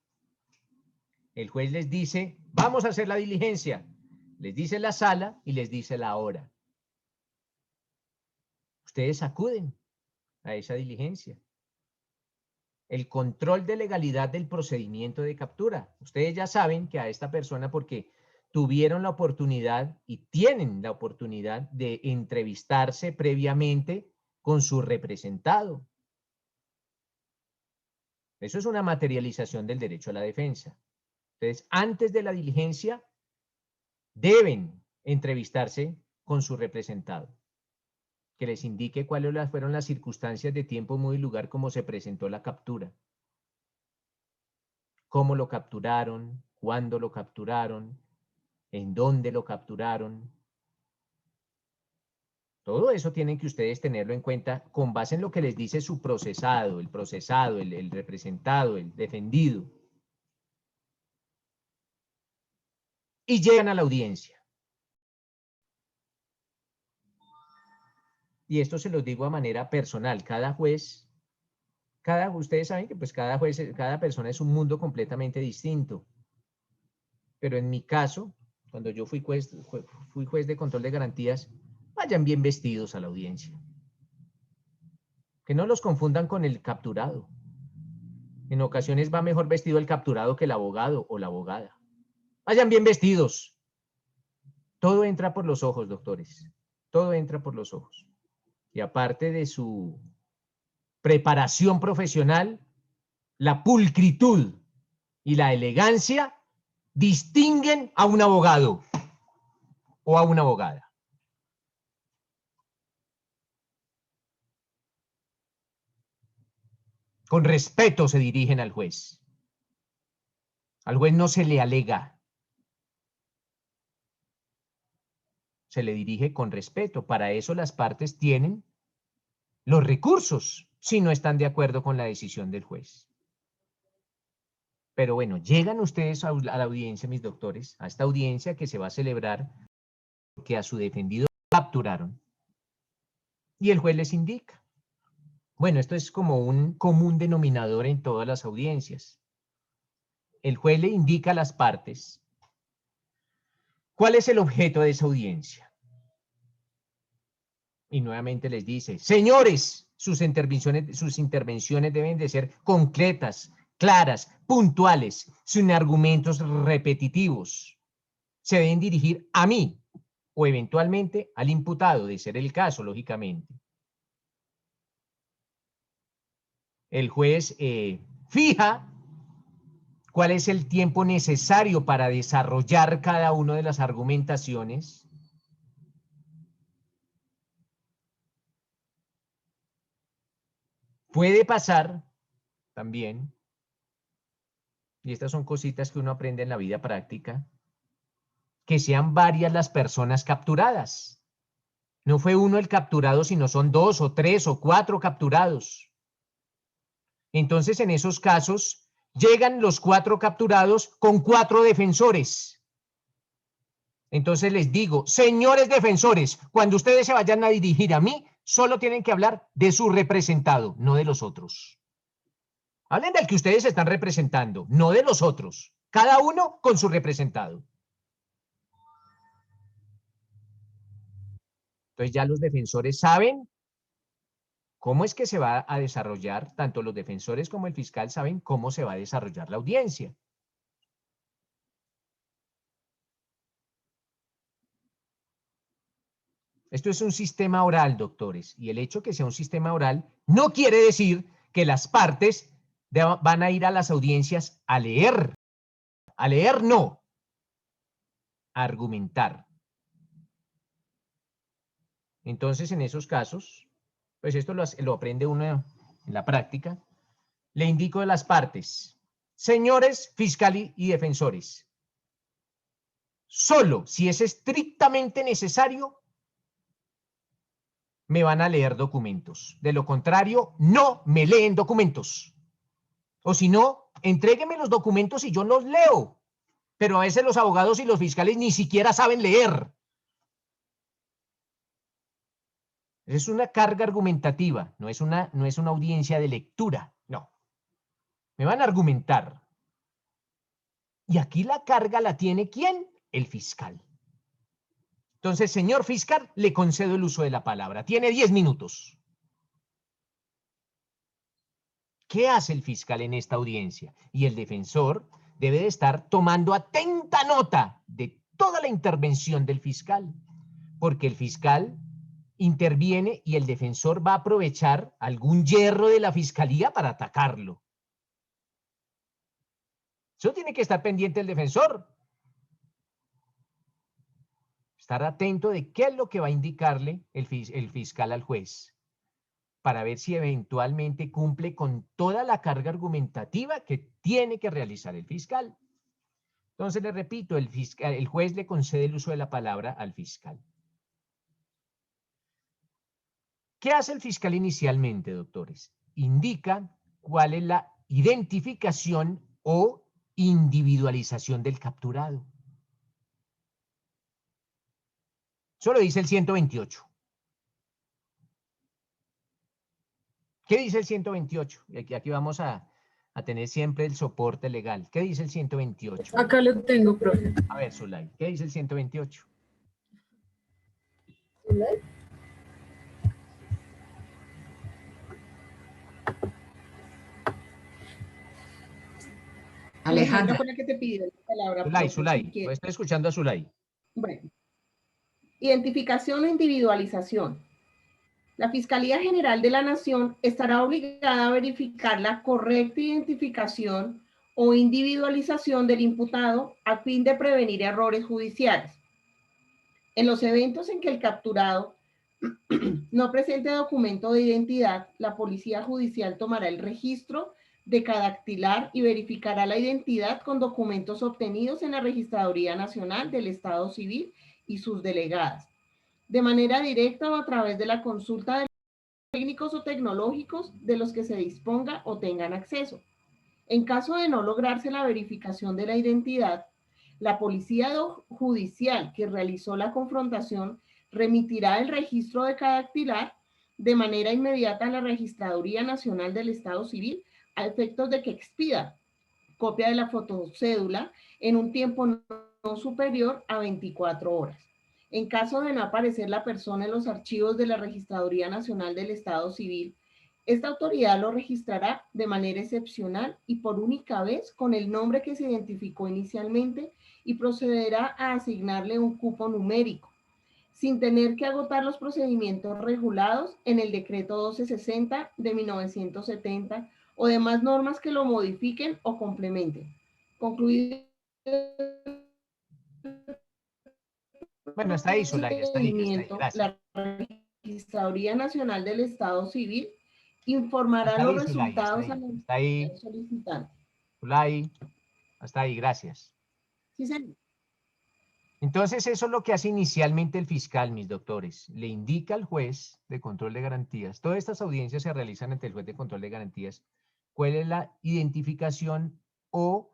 El juez les dice, vamos a hacer la diligencia. Les dice la sala y les dice la hora. Ustedes acuden a esa diligencia. El control de legalidad del procedimiento de captura. Ustedes ya saben que a esta persona, porque tuvieron la oportunidad y tienen la oportunidad de entrevistarse previamente con su representado. Eso es una materialización del derecho a la defensa. Entonces, antes de la diligencia, deben entrevistarse con su representado, que les indique cuáles fueron las circunstancias de tiempo, modo y lugar como se presentó la captura. Cómo lo capturaron, cuándo lo capturaron, en dónde lo capturaron. Todo eso tienen que ustedes tenerlo en cuenta con base en lo que les dice su procesado, el representado, el defendido. Y llegan a la audiencia. Y esto se los digo a manera personal. Cada juez, ustedes saben que pues cada juez, cada persona es un mundo completamente distinto. Pero en mi caso, cuando yo fui juez de control de garantías, vayan bien vestidos a la audiencia. Que no los confundan con el capturado. En ocasiones va mejor vestido el capturado que el abogado o la abogada. Vayan bien vestidos. Todo entra por los ojos, doctores. Todo entra por los ojos. Y aparte de su preparación profesional, la pulcritud y la elegancia distinguen a un abogado o a una abogada. Con respeto se dirigen al juez. Al juez no se le alega. Se le dirige con respeto. Para eso las partes tienen los recursos si no están de acuerdo con la decisión del juez. Pero bueno, llegan ustedes a la audiencia, mis doctores, a esta audiencia que se va a celebrar porque a su defendido capturaron. Y el juez les indica. Bueno, esto es como un común denominador en todas las audiencias. El juez le indica a las partes cuál es el objeto de esa audiencia. Y nuevamente les dice, señores, sus intervenciones deben de ser concretas, claras, puntuales, sin argumentos repetitivos. Se deben dirigir a mí o eventualmente al imputado, de ser el caso, lógicamente. El juez fija cuál es el tiempo necesario para desarrollar cada una de las argumentaciones. Puede pasar también, y estas son cositas que uno aprende en la vida práctica, que sean varias las personas capturadas. No fue uno el capturado, sino son 2 o 3 o 4 capturados. Entonces, en esos casos, llegan los 4 capturados con 4 defensores. Entonces les digo, señores defensores, cuando ustedes se vayan a dirigir a mí, solo tienen que hablar de su representado, no de los otros. Hablen del que ustedes están representando, no de los otros. Cada uno con su representado. Entonces ya los defensores saben cómo es que se va a desarrollar, tanto los defensores como el fiscal saben cómo se va a desarrollar la audiencia. Esto es un sistema oral, doctores, y el hecho que sea un sistema oral no quiere decir que las partes van a ir a las audiencias a leer. A leer no, argumentar. Entonces, en esos casos, pues esto lo aprende uno en la práctica. Le indico de las partes. Señores fiscales y defensores, solo si es estrictamente necesario, me van a leer documentos. De lo contrario, no me leen documentos. O si no, entréguenme los documentos y yo los leo. Pero a veces los abogados y los fiscales ni siquiera saben leer. Es una carga argumentativa, no es una audiencia de lectura, no. Me van a argumentar. Y aquí la carga la tiene ¿quién? El fiscal. Entonces, señor fiscal, le concedo el uso de la palabra. Tiene 10 minutos. ¿Qué hace el fiscal en esta audiencia? Y el defensor debe de estar tomando atenta nota de toda la intervención del fiscal, porque el fiscal interviene y el defensor va a aprovechar algún hierro de la fiscalía para atacarlo. Eso tiene que estar pendiente el defensor. Estar atento de qué es lo que va a indicarle el fiscal al juez, para ver si eventualmente cumple con toda la carga argumentativa que tiene que realizar el fiscal. Entonces, le repito, el juez le concede el uso de la palabra al fiscal. ¿Qué hace el fiscal inicialmente, doctores? Indica cuál es la identificación o individualización del capturado. Eso lo dice el 128. ¿Qué dice el 128? Y aquí vamos a tener siempre el soporte legal. ¿Qué dice el 128? Acá lo tengo, profe. A ver, Zulay, ¿qué dice el 128? Alejandra, fue la que te pidió la palabra, Zulay, profe, Zulay, si quiere. pues estoy escuchando a Zulay. Bueno, identificación o individualización. La Fiscalía General de la Nación estará obligada a verificar la correcta identificación o individualización del imputado a fin de prevenir errores judiciales. En los eventos en que el capturado no presente documento de identidad, la Policía Judicial tomará el registro de cada dactilar y verificará la identidad con documentos obtenidos en la Registraduría Nacional del Estado Civil y sus delegadas, de manera directa o a través de la consulta de técnicos o tecnológicos de los que se disponga o tengan acceso. En caso de no lograrse la verificación de la identidad, la Policía Judicial que realizó la confrontación remitirá el registro de cada dactilar de manera inmediata a la Registraduría Nacional del Estado Civil a efectos de que expida copia de la fotocédula en un tiempo no superior a 24 horas. En caso de no aparecer la persona en los archivos de la Registraduría Nacional del Estado Civil, esta autoridad lo registrará de manera excepcional y por única vez con el nombre que se identificó inicialmente y procederá a asignarle un cupo numérico, sin tener que agotar los procedimientos regulados en el decreto 1260 de 1970 o demás normas que lo modifiquen o complementen. Concluido Bueno, está ahí, Zulay, está ahí, gracias. la Registraduría Nacional del Estado Civil informará Está ahí, los Zulay, resultados está al ahí, solicitante. Zulay, hasta ahí, gracias. Sí, señor. Entonces, eso es lo que hace inicialmente el fiscal, mis doctores. Le indica al juez de control de garantías. Todas estas audiencias se realizan ante el juez de control de garantías. ¿Cuál es la identificación o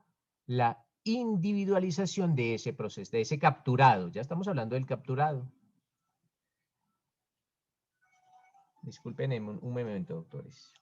la individualización de ese proceso, de ese capturado? Ya estamos hablando del capturado. Disculpen un momento, doctores.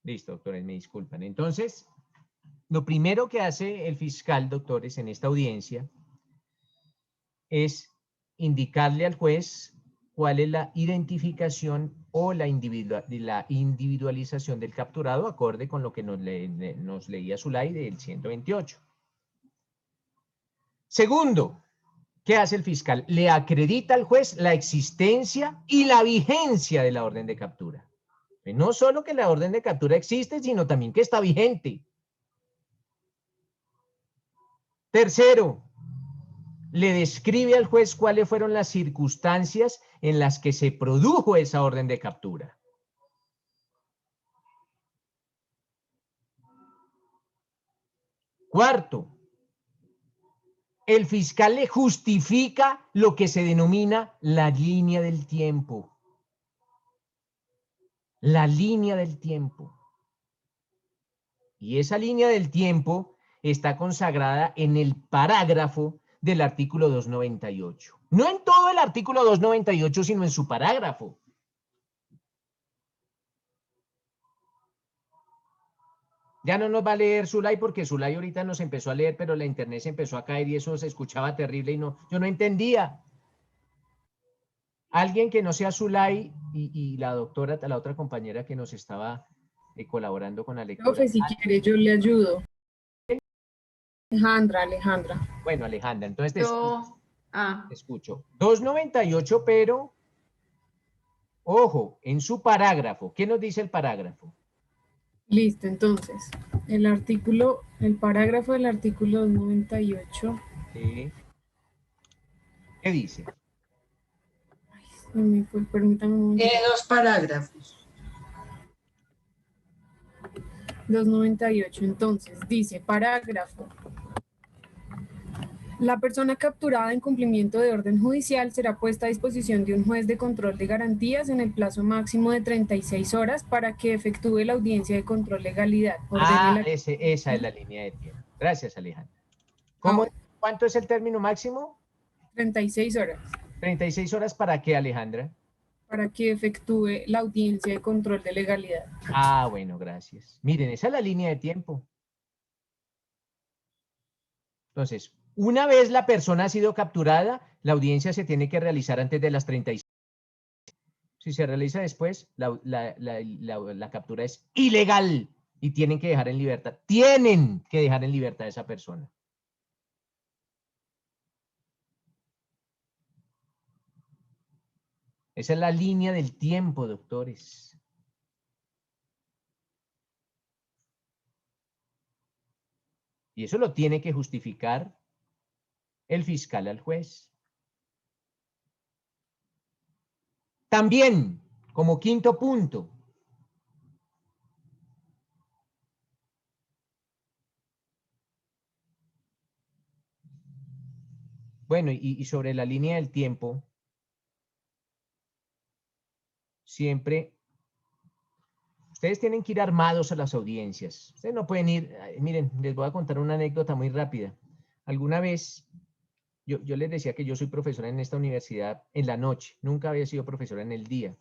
Listo, doctores, me disculpan. Entonces, lo primero que hace el fiscal, doctores, en esta audiencia es indicarle al juez cuál es la identificación o la individualización del capturado, acorde con lo que nos leía Zulay del 128. Segundo, ¿qué hace el fiscal? Le acredita al juez la existencia y la vigencia de la orden de captura. No solo que la orden de captura existe, sino también que está vigente. Tercero, le describe al juez cuáles fueron las circunstancias en las que se produjo esa orden de captura. Cuarto, el fiscal le justifica lo que se denomina la línea del tiempo. La línea del tiempo. Y esa línea del tiempo está consagrada en el parágrafo del artículo 298. No en todo el artículo 298, sino en su parágrafo. Ya no nos va a leer Zulay porque Zulay ahorita nos empezó a leer, pero la internet se empezó a caer y eso se escuchaba terrible y no, yo no entendía. Alguien que no sea Zulay y la doctora, la otra compañera que nos estaba colaborando con la lectura. Profe, si quiere yo le ayudo. Alejandra. Bueno, Alejandra, entonces te escucho. 298, pero, ojo, en su parágrafo. ¿Qué nos dice el parágrafo? Listo, entonces, el parágrafo del artículo 298. Sí. ¿Qué dice? Permítame un momento. Tiene dos parágrafos. 298, entonces, dice, parágrafo. La persona capturada en cumplimiento de orden judicial será puesta a disposición de un juez de control de garantías en el plazo máximo de 36 horas para que efectúe la audiencia de control de legalidad. Esa es la línea de tiempo. Gracias, Alejandra. ¿Cuánto es el término máximo? 36 horas. 36 horas ¿para qué, Alejandra? Para que efectúe la audiencia de control de legalidad. Ah, bueno, gracias. Miren, esa es la línea de tiempo. Entonces, una vez la persona ha sido capturada, la audiencia se tiene que realizar antes de las 36. Si se realiza después, la captura es ilegal y tienen que dejar en libertad. Tienen que dejar en libertad a esa persona. Esa es la línea del tiempo, doctores. Y eso lo tiene que justificar el fiscal al juez. También, como quinto punto, bueno, y sobre la línea del tiempo, siempre, ustedes tienen que ir armados a las audiencias. Ustedes no pueden ir, miren, les voy a contar una anécdota muy rápida. Alguna vez, yo les decía que yo soy profesora en esta universidad en la noche, nunca había sido profesora en el día.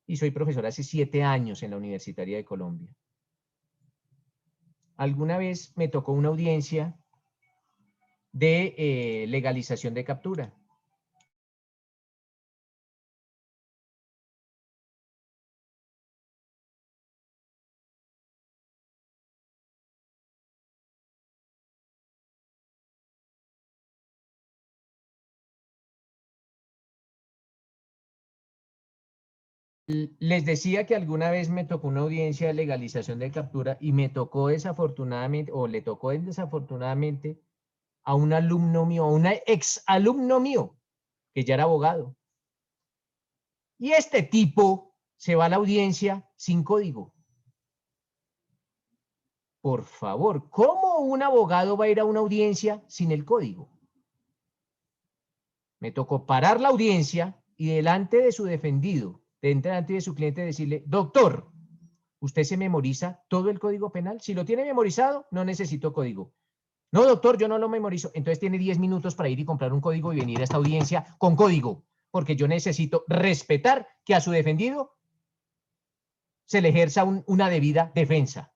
Y soy profesora hace 7 años en la Universitaria de Colombia. Alguna vez me tocó una audiencia de legalización de captura. Les decía que alguna vez me tocó una audiencia de legalización de captura y me tocó desafortunadamente, o le tocó desafortunadamente a un alumno mío, a un ex alumno mío, que ya era abogado. Y este tipo se va a la audiencia sin código. Por favor, ¿cómo un abogado va a ir a una audiencia sin el código? Me tocó parar la audiencia y delante de su defendido, delante de su cliente, decirle, doctor, ¿usted se memoriza todo el código penal? Si lo tiene memorizado, no necesito código. No, doctor, yo no lo memorizo. Entonces tiene 10 minutos para ir y comprar un código y venir a esta audiencia con código, porque yo necesito respetar que a su defendido se le ejerza una debida defensa.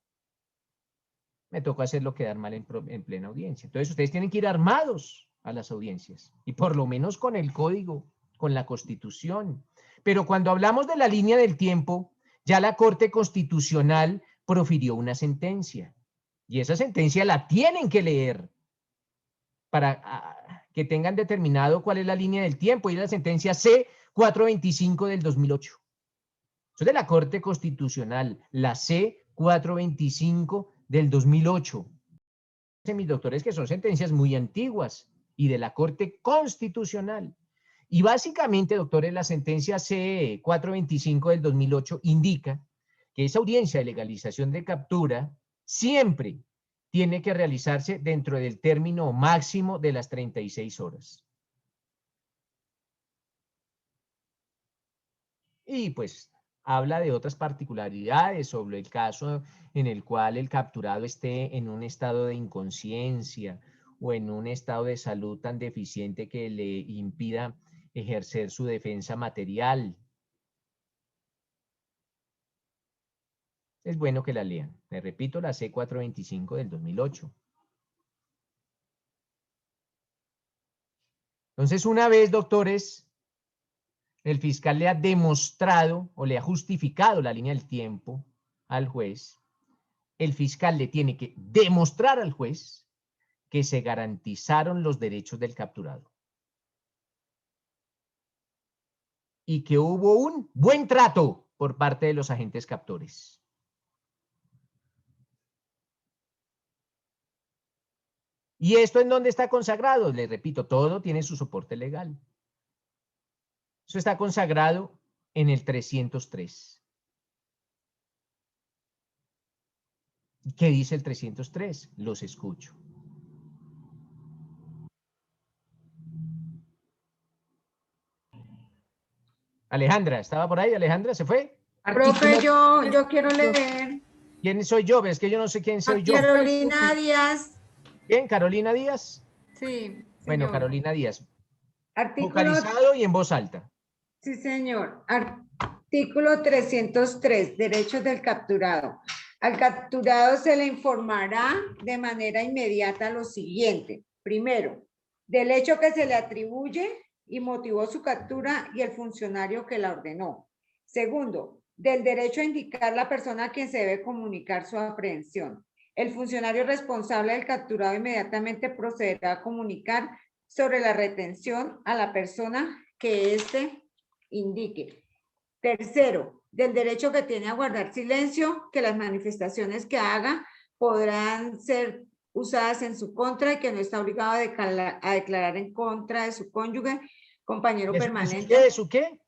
Me tocó hacerlo quedar mal en plena audiencia. Entonces ustedes tienen que ir armados a las audiencias y por lo menos con el código, con la Constitución. Pero cuando hablamos de la línea del tiempo, ya la Corte Constitucional profirió una sentencia y esa sentencia la tienen que leer para que tengan determinado cuál es la línea del tiempo, y es la sentencia C-425 del 2008. Eso es de la Corte Constitucional, la C-425 del 2008. Dicen mis doctores que son sentencias muy antiguas y de la Corte Constitucional. Y básicamente, doctores, la sentencia C-425 del 2008 indica que esa audiencia de legalización de captura siempre tiene que realizarse dentro del término máximo de las 36 horas. Y pues habla de otras particularidades sobre el caso en el cual el capturado esté en un estado de inconsciencia o en un estado de salud tan deficiente que le impida ejercer su defensa material. Es bueno que la lean. Me repito, la C-425 del 2008. Entonces, una vez, doctores, el fiscal le ha demostrado o le ha justificado la línea del tiempo al juez, el fiscal le tiene que demostrar al juez que se garantizaron los derechos del capturado y que hubo un buen trato por parte de los agentes captores. ¿Y esto en dónde está consagrado? Les repito, todo tiene su soporte legal. Eso está consagrado en el 303. ¿Qué dice el 303? Los escucho. Alejandra, ¿estaba por ahí? Alejandra, ¿se fue? Profe, yo quiero leer. ¿Quién soy yo? Es que yo no sé quién soy yo. Carolina Díaz. ¿Quién? ¿Carolina Díaz? Sí, Bueno, señor. Carolina Díaz. Artículo, Vocalizado y en voz alta. sí, señor. Artículo 303, derechos del capturado. Al capturado se le informará de manera inmediata lo siguiente. Primero, del hecho que se le atribuye y motivó su captura y el funcionario que la ordenó. Segundo, del derecho a indicar la persona a quien se debe comunicar su aprehensión. El funcionario responsable del capturado inmediatamente procederá a comunicar sobre la retención a la persona que éste indique. Tercero, del derecho que tiene a guardar silencio, que las manifestaciones que haga podrán ser usadas en su contra y que no está obligado a declarar en contra de su cónyuge, compañero permanente. ¿De su qué?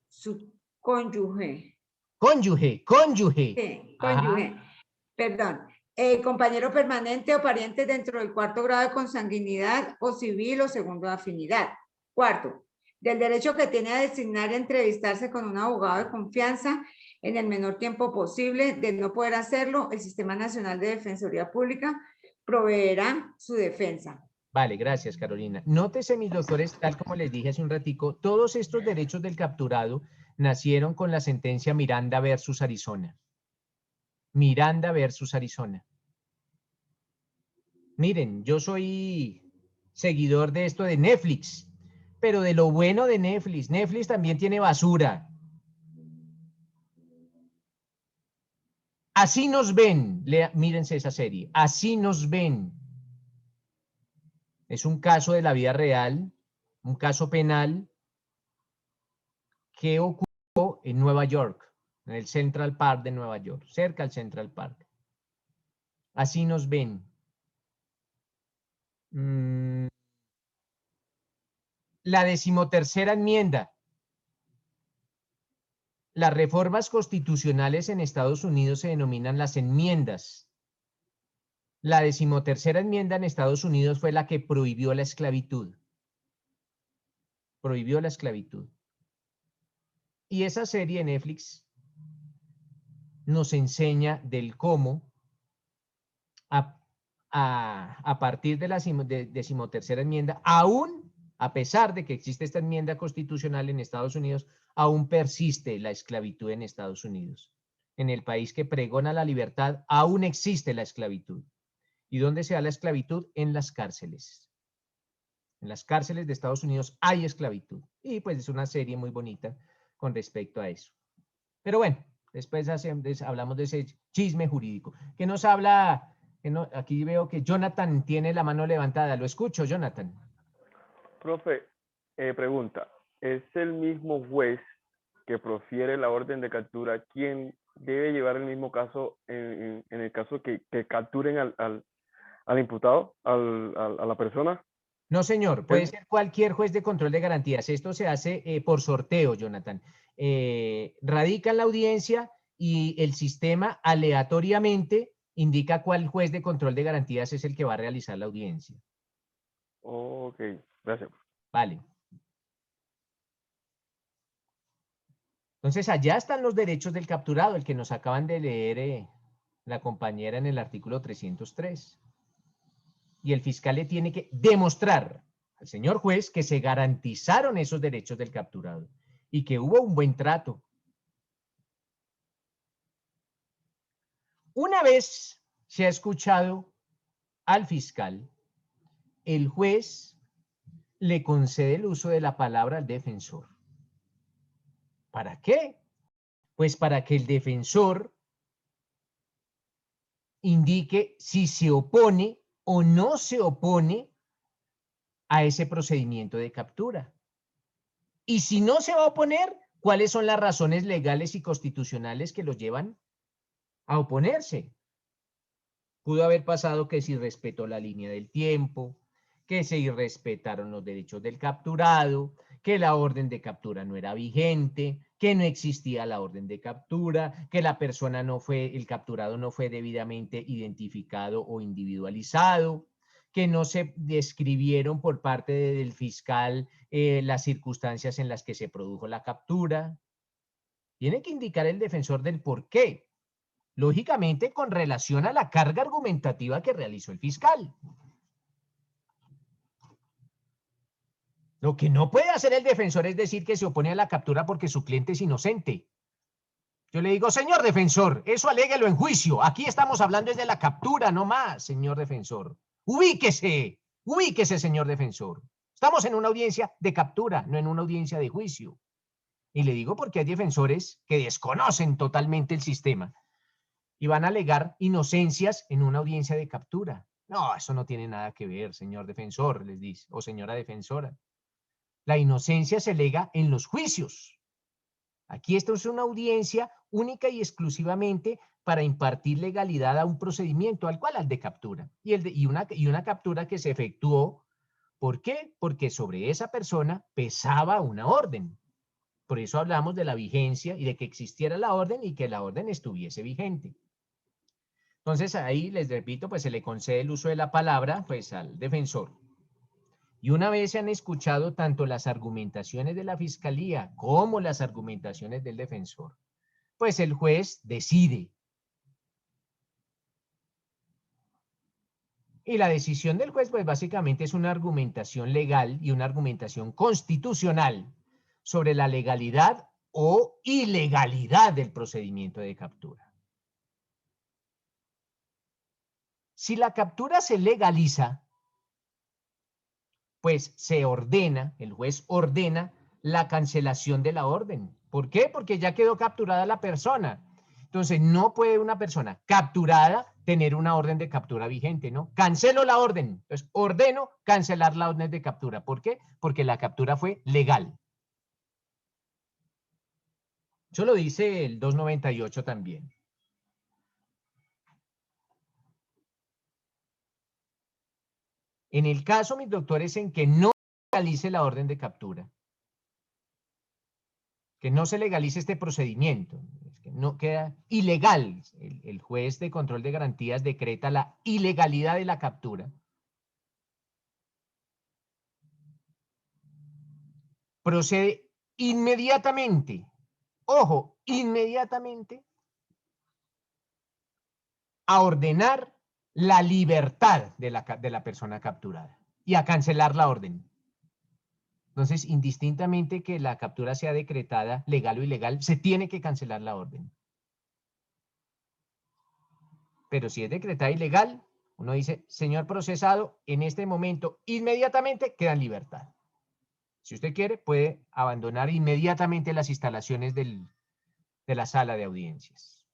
Su cónyuge. Cónyuge, cónyuge. Sí, cónyuge. Ajá. Perdón. Compañero permanente o pariente dentro del cuarto grado de consanguinidad o civil o segundo de afinidad. Cuarto, del derecho que tiene a designar y entrevistarse con un abogado de confianza en el menor tiempo posible. De no poder hacerlo, el Sistema Nacional de Defensoría Pública proveerá su defensa. Vale, gracias, Carolina. Nótese, mis doctores, tal como les dije hace un ratico, todos estos derechos del capturado nacieron con la sentencia Miranda versus Arizona. Miranda versus Arizona. Miren, yo soy seguidor de esto de Netflix, pero de lo bueno de Netflix. Netflix también tiene basura. Así nos ven. Mírense esa serie. Así nos ven. Es un caso de la vida real, un caso penal que ocurrió en Nueva York, en el Central Park de Nueva York, cerca al Central Park. Así nos ven. La 13ª enmienda. Las reformas constitucionales en Estados Unidos se denominan las enmiendas. La 13ª enmienda en Estados Unidos fue la que prohibió la esclavitud. Prohibió la esclavitud. Y esa serie de Netflix nos enseña del cómo a partir de la 13ª enmienda, aún A pesar de que existe esta enmienda constitucional en Estados Unidos, aún persiste la esclavitud en Estados Unidos. En el país que pregona la libertad, aún existe la esclavitud. ¿Y dónde se da la esclavitud? En las cárceles. En las cárceles de Estados Unidos hay esclavitud. Y pues es una serie muy bonita con respecto a eso. Pero bueno, después hablamos de ese chisme jurídico. ¿Qué nos habla? Aquí veo que Jonathan tiene la mano levantada. Lo escucho, Jonathan. Profe, pregunta, ¿es el mismo juez que profiere la orden de captura quien debe llevar el mismo caso en el caso que capturen al imputado, a la persona? No, señor, puede ser cualquier juez de control de garantías. Esto se hace por sorteo, Jonathan. Radica en la audiencia y el sistema aleatoriamente indica cuál juez de control de garantías es el que va a realizar la audiencia. Ok, gracias. Vale. Entonces, allá están los derechos del capturado, el que nos acaban de leer la compañera en el artículo 303. Y el fiscal le tiene que demostrar al señor juez que se garantizaron esos derechos del capturado y que hubo un buen trato. Una vez se ha escuchado al fiscal, el juez le concede el uso de la palabra al defensor. ¿Para qué? Pues para que el defensor indique si se opone o no se opone a ese procedimiento de captura. Y si no se va a oponer, ¿cuáles son las razones legales y constitucionales que los llevan a oponerse? Pudo haber pasado que se irrespetó la línea del tiempo, que se irrespetaron los derechos del capturado, que la orden de captura no era vigente, que no existía la orden de captura, que la persona no fue, el capturado no fue debidamente identificado o individualizado, que no se describieron por parte del fiscal las circunstancias en las que se produjo la captura. Tiene que indicar el defensor del por qué, lógicamente con relación a la carga argumentativa que realizó el fiscal. Lo que no puede hacer el defensor es decir que se opone a la captura porque su cliente es inocente. Yo le digo, señor defensor, eso aléguelo en juicio. Aquí estamos hablando es de la captura, no más, señor defensor. Ubíquese, ubíquese, señor defensor. Estamos en una audiencia de captura, no en una audiencia de juicio. Y le digo porque hay defensores que desconocen totalmente el sistema y van a alegar inocencias en una audiencia de captura. No, eso no tiene nada que ver, señor defensor, les dice, o señora defensora. La inocencia se alega en los juicios. Aquí esto es una audiencia única y exclusivamente para impartir legalidad a un procedimiento, al cual al de captura. Y una captura que se efectuó, ¿por qué? Porque sobre esa persona pesaba una orden. Por eso hablamos de la vigencia y de que existiera la orden y que la orden estuviese vigente. Entonces ahí, les repito, pues se le concede el uso de la palabra pues al defensor. Y una vez se han escuchado tanto las argumentaciones de la fiscalía como las argumentaciones del defensor, pues el juez decide. Y la decisión del juez, pues básicamente es una argumentación legal y una argumentación constitucional sobre la legalidad o ilegalidad del procedimiento de captura. Si la captura se legaliza, pues se ordena, el juez ordena la cancelación de la orden. ¿Por qué? Porque ya quedó capturada la persona. Entonces, no puede una persona capturada tener una orden de captura vigente, ¿no? Cancelo la orden. Entonces, ordeno cancelar la orden de captura. ¿Por qué? Porque la captura fue legal. Eso lo dice el 298 también. En el caso, mis doctores, en que no se legalice la orden de captura, que no se legalice este procedimiento, que no queda ilegal, el juez de control de garantías decreta la ilegalidad de la captura, procede inmediatamente, ojo, inmediatamente, a ordenar la libertad de la persona capturada y a cancelar la orden. Entonces, indistintamente que la captura sea decretada legal o ilegal, se tiene que cancelar la orden. Pero si es decretada ilegal, uno dice, señor procesado, en este momento, inmediatamente queda en libertad. Si usted quiere, puede abandonar inmediatamente las instalaciones de la sala de audiencias.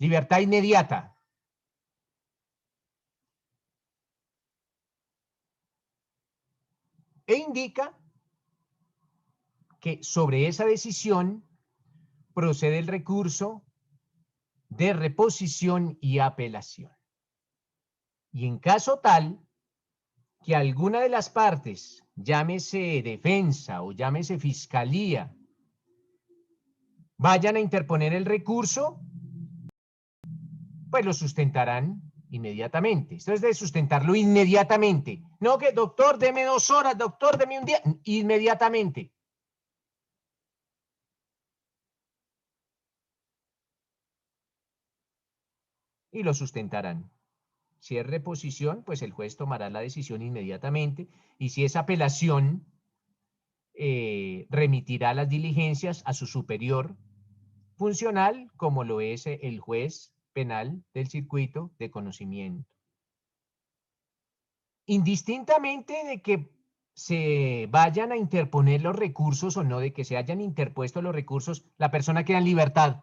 Libertad inmediata. E indica que sobre esa decisión procede el recurso de reposición y apelación. Y en caso tal que alguna de las partes, llámese defensa o llámese fiscalía, vayan a interponer el recurso, pues lo sustentarán inmediatamente. Esto es de sustentarlo inmediatamente. No que, doctor, deme 2 horas, doctor, deme un día. Inmediatamente. Y lo sustentarán. Si es reposición, pues el juez tomará la decisión inmediatamente. Y si es apelación, remitirá las diligencias a su superior funcional, como lo es el juez penal del circuito de conocimiento. Indistintamente de que se vayan a interponer los recursos o no, de que se hayan interpuesto los recursos, la persona queda en libertad.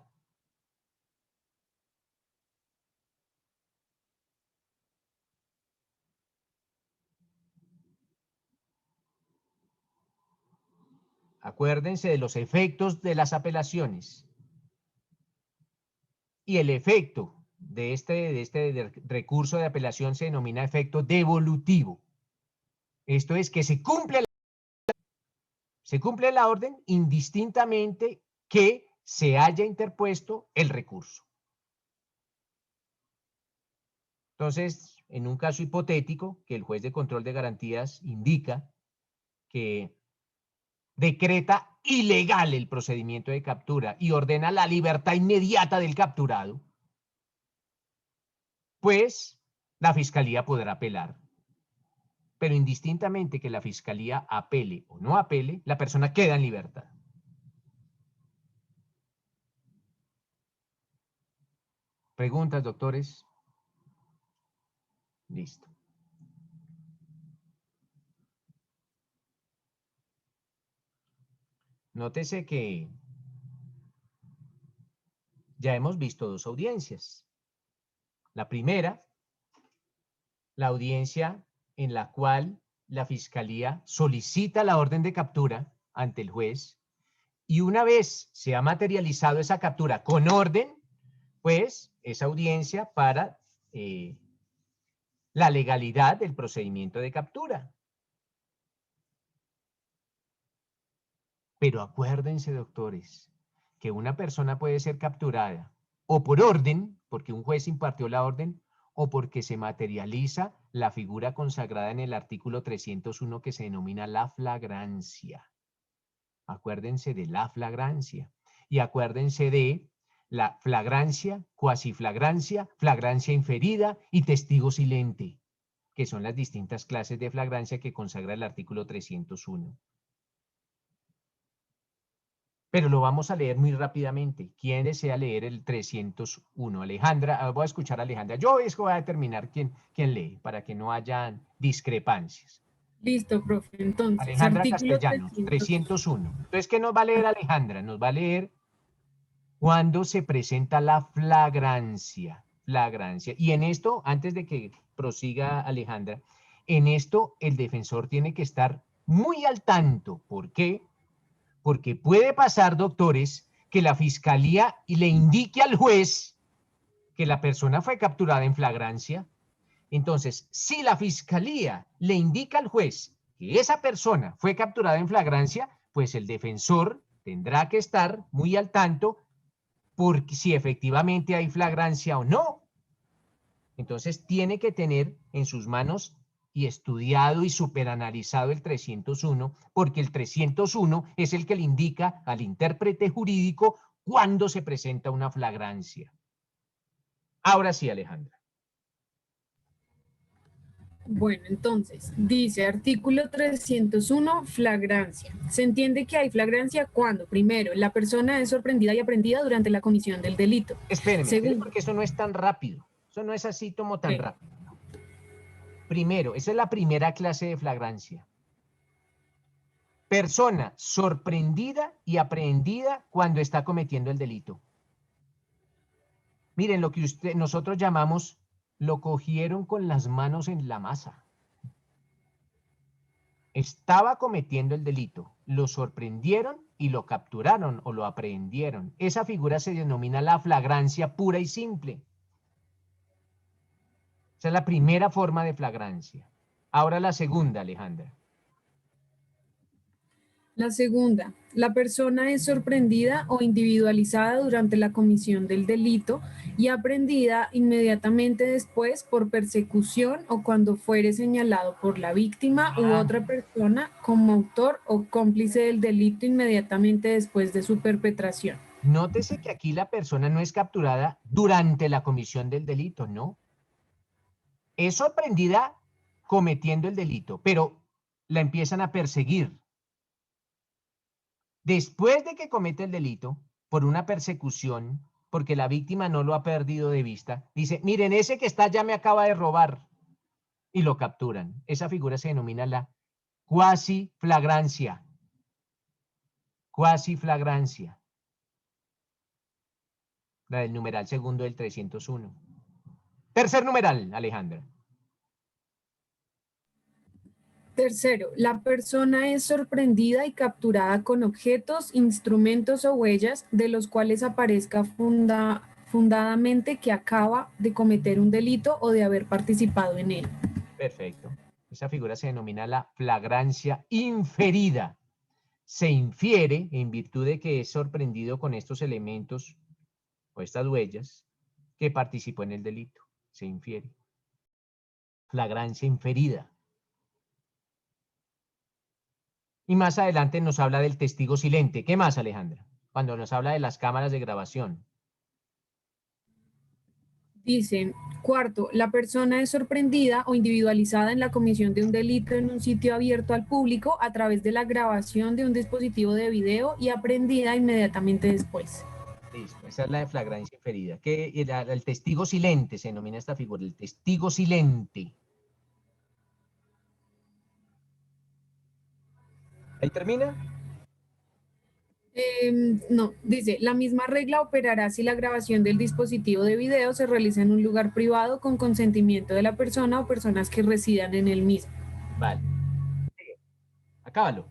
Acuérdense de los efectos de las apelaciones. Y el efecto de este recurso de apelación se denomina efecto devolutivo. Esto es que se cumple la orden indistintamente que se haya interpuesto el recurso. Entonces, en un caso hipotético, que el juez de control de garantías indica que decreta ilegal el procedimiento de captura y ordena la libertad inmediata del capturado, pues la fiscalía podrá apelar. Pero indistintamente que la fiscalía apele o no apele, la persona queda en libertad. ¿Preguntas, doctores? Listo. Nótese que ya hemos visto 2 audiencias. La primera, la audiencia en la cual la fiscalía solicita la orden de captura ante el juez y una vez se ha materializado esa captura con orden, pues esa audiencia para la legalidad del procedimiento de captura. Pero acuérdense, doctores, que una persona puede ser capturada o por orden, porque un juez impartió la orden, o porque se materializa la figura consagrada en el artículo 301 que se denomina la flagrancia. Acuérdense de la flagrancia. Y acuérdense de la flagrancia, cuasiflagrancia, flagrancia inferida y testigo silente, que son las distintas clases de flagrancia que consagra el artículo 301. Pero lo vamos a leer muy rápidamente. ¿Quién desea leer el 301? Alejandra, voy a escuchar a Alejandra. Yo es que voy a determinar quién lee, para que no haya discrepancias. Listo, profe. Entonces, Alejandra artículo Castellanos, 301. Entonces, ¿qué nos va a leer Alejandra? Nos va a leer cuando se presenta la flagrancia. Flagrancia. Y en esto, antes de que prosiga Alejandra, en esto el defensor tiene que estar muy al tanto. ¿Por qué? Porque puede pasar, doctores, que la fiscalía le indique al juez que la persona fue capturada en flagrancia. Entonces, si la fiscalía le indica al juez que esa persona fue capturada en flagrancia, pues el defensor tendrá que estar muy al tanto por si efectivamente hay flagrancia o no. Entonces, tiene que tener en sus manos y estudiado y superanalizado el 301, porque el 301 es el que le indica al intérprete jurídico cuándo se presenta una flagrancia. Ahora sí, Alejandra. Bueno, entonces, dice artículo 301, flagrancia. Se entiende que hay flagrancia cuando, primero, la persona es sorprendida y aprehendida durante la comisión del delito. Espéreme, Segundo, porque eso no es tan rápido. Eso no es así como tan rápido. Primero, esa es la primera clase de flagrancia. Persona sorprendida y aprehendida cuando está cometiendo el delito. Miren, lo que nosotros llamamos, lo cogieron con las manos en la masa. Estaba cometiendo el delito, lo sorprendieron y lo capturaron o lo aprehendieron. Esa figura se denomina la flagrancia pura y simple. Esa es la primera forma de flagrancia. Ahora la segunda, Alejandra. la segunda, la persona es sorprendida o individualizada durante la comisión del delito y aprehendida inmediatamente después por persecución o cuando fuere señalado por la víctima u otra persona como autor o cómplice del delito inmediatamente después de su perpetración. Nótese que aquí la persona no es capturada durante la comisión del delito, ¿no? Es sorprendida cometiendo el delito, pero la empiezan a perseguir. Después de que comete el delito, por una persecución, porque la víctima no lo ha perdido de vista, dice, miren, ese que está allá me acaba de robar, y lo capturan. Esa figura se denomina la cuasi flagrancia. Cuasi flagrancia. La del numeral segundo del 301. Tercer numeral, Alejandra. Tercero, la persona es sorprendida y capturada con objetos, instrumentos o huellas de los cuales aparezca fundadamente que acaba de cometer un delito o de haber participado en él. Perfecto. Esa figura se denomina la flagrancia inferida. Se infiere, en virtud de que es sorprendido con estos elementos o estas huellas, que participó en el delito. Se infiere. Flagrancia inferida. Y más adelante nos habla del testigo silente. ¿Qué más, Alejandra? Cuando nos habla de las cámaras de grabación. Dice, cuarto, la persona es sorprendida o individualizada en la comisión de un delito en un sitio abierto al público a través de la grabación de un dispositivo de video y aprehendida inmediatamente después. Listo, esa es la de flagrancia inferida. Que el testigo silente se denomina esta figura, el testigo silente. ¿Ahí termina? No, dice, la misma regla operará si la grabación del dispositivo de video se realiza en un lugar privado con consentimiento de la persona o personas que residan en el mismo. Vale. Acábalo.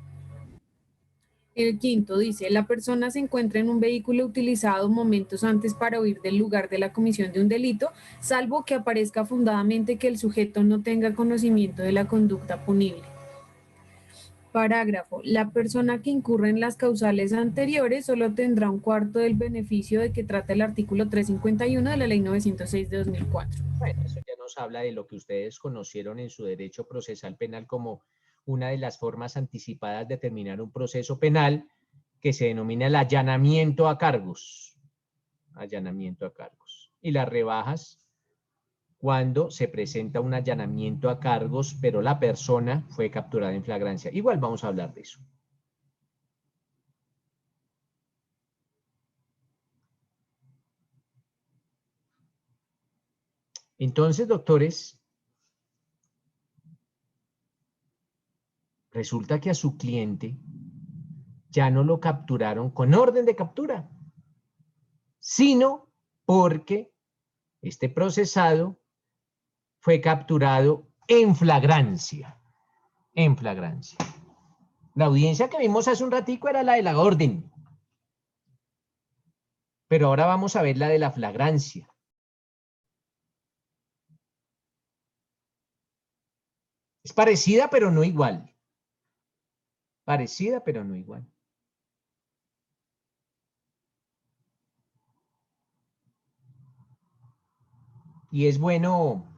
El quinto dice, la persona se encuentra en un vehículo utilizado momentos antes para huir del lugar de la comisión de un delito, salvo que aparezca fundadamente que el sujeto no tenga conocimiento de la conducta punible. Parágrafo. La persona que incurre en las causales anteriores solo tendrá un cuarto del beneficio de que trata el artículo 351 de la Ley 906 de 2004. Bueno, eso ya nos habla de lo que ustedes conocieron en su derecho procesal penal como una de las formas anticipadas de terminar un proceso penal que se denomina el allanamiento a cargos. Allanamiento a cargos. Y las rebajas cuando se presenta un allanamiento a cargos, pero la persona fue capturada en flagrancia. Igual vamos a hablar de eso. Entonces, doctores, resulta que a su cliente ya no lo capturaron con orden de captura, sino porque este procesado fue capturado en flagrancia. En flagrancia. La audiencia que vimos hace un ratico era la de la orden. Pero ahora vamos a ver la de la flagrancia. Es parecida, pero no igual. Parecida, pero no igual. Y es bueno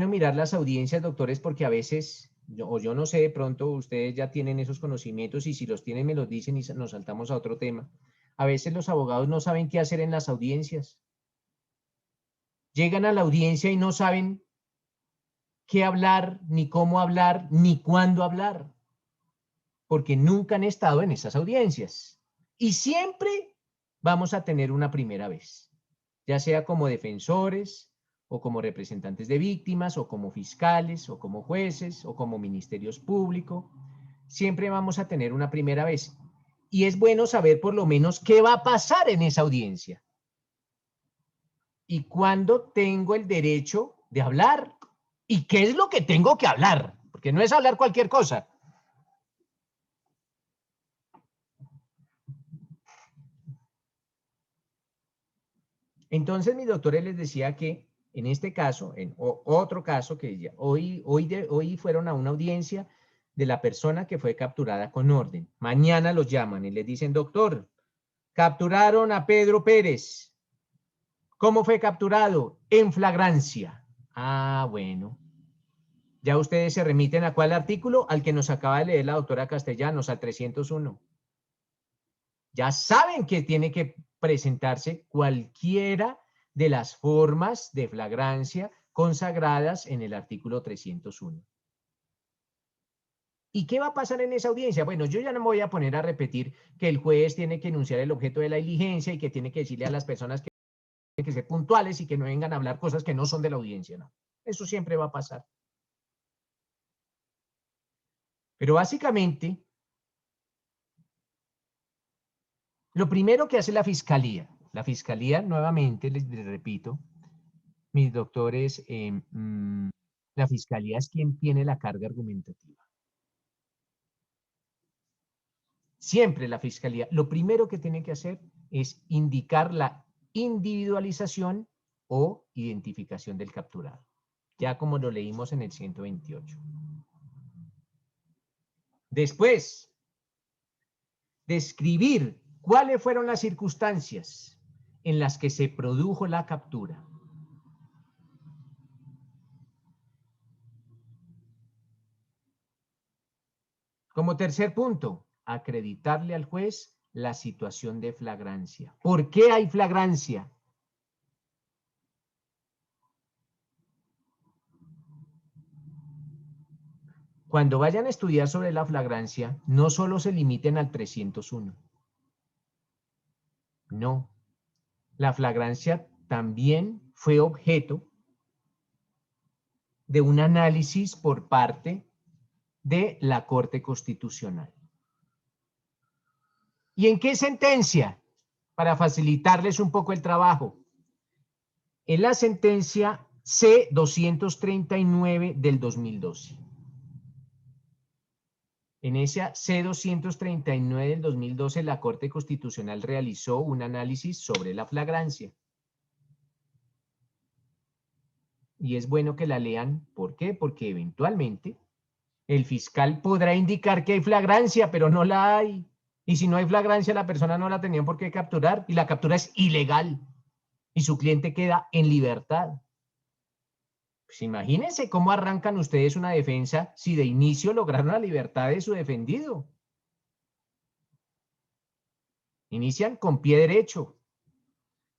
mirar las audiencias, doctores, porque a veces, yo no sé, de pronto ustedes ya tienen esos conocimientos y si los tienen me los dicen y nos saltamos a otro tema. A veces los abogados no saben qué hacer en las audiencias. Llegan a la audiencia y no saben qué hablar, ni cómo hablar, ni cuándo hablar, porque nunca han estado en esas audiencias. Y siempre vamos a tener una primera vez, ya sea como defensores, o como representantes de víctimas, o como fiscales, o como jueces, o como ministerios públicos. Siempre vamos a tener una primera vez. Y es bueno saber por lo menos qué va a pasar en esa audiencia. Y cuándo tengo el derecho de hablar. Y qué es lo que tengo que hablar. Porque no es hablar cualquier cosa. Entonces, mis doctores les decía que en este caso, en otro caso que ya, hoy fueron a una audiencia de la persona que fue capturada con orden. Mañana los llaman y les dicen, doctor, capturaron a Pedro Pérez. ¿Cómo fue capturado? En flagrancia. Ah, bueno. Ya ustedes se remiten a cuál artículo, al que nos acaba de leer la doctora Castellanos, al 301. Ya saben que tiene que presentarse cualquiera de las formas de flagrancia consagradas en el artículo 301. ¿Y qué va a pasar en esa audiencia? Bueno, yo ya no me voy a poner a repetir que el juez tiene que enunciar el objeto de la diligencia y que tiene que decirle a las personas que tienen que ser puntuales y que no vengan a hablar cosas que no son de la audiencia, ¿no? Eso siempre va a pasar. Pero básicamente, lo primero que hace la fiscalía nuevamente, les repito, mis doctores, la fiscalía es quien tiene la carga argumentativa. Siempre la fiscalía, lo primero que tiene que hacer es indicar la individualización o identificación del capturado, ya como lo leímos en el 128. Después, describir cuáles fueron las circunstancias en las que se produjo la captura. Como tercer punto, acreditarle al juez la situación de flagrancia. ¿Por qué hay flagrancia? Cuando vayan a estudiar sobre la flagrancia, no solo se limiten al 301. No. La flagrancia también fue objeto de un análisis por parte de la Corte Constitucional. ¿Y en qué sentencia? Para facilitarles un poco el trabajo. En la sentencia C-239 del 2012. En esa C-239 del 2012, la Corte Constitucional realizó un análisis sobre la flagrancia. Y es bueno que la lean. ¿Por qué? Porque eventualmente el fiscal podrá indicar que hay flagrancia, pero no la hay. Y si no hay flagrancia, la persona no la tenía por qué capturar y la captura es ilegal y su cliente queda en libertad. Pues imagínense cómo arrancan ustedes una defensa si de inicio lograron la libertad de su defendido. Inician con pie derecho.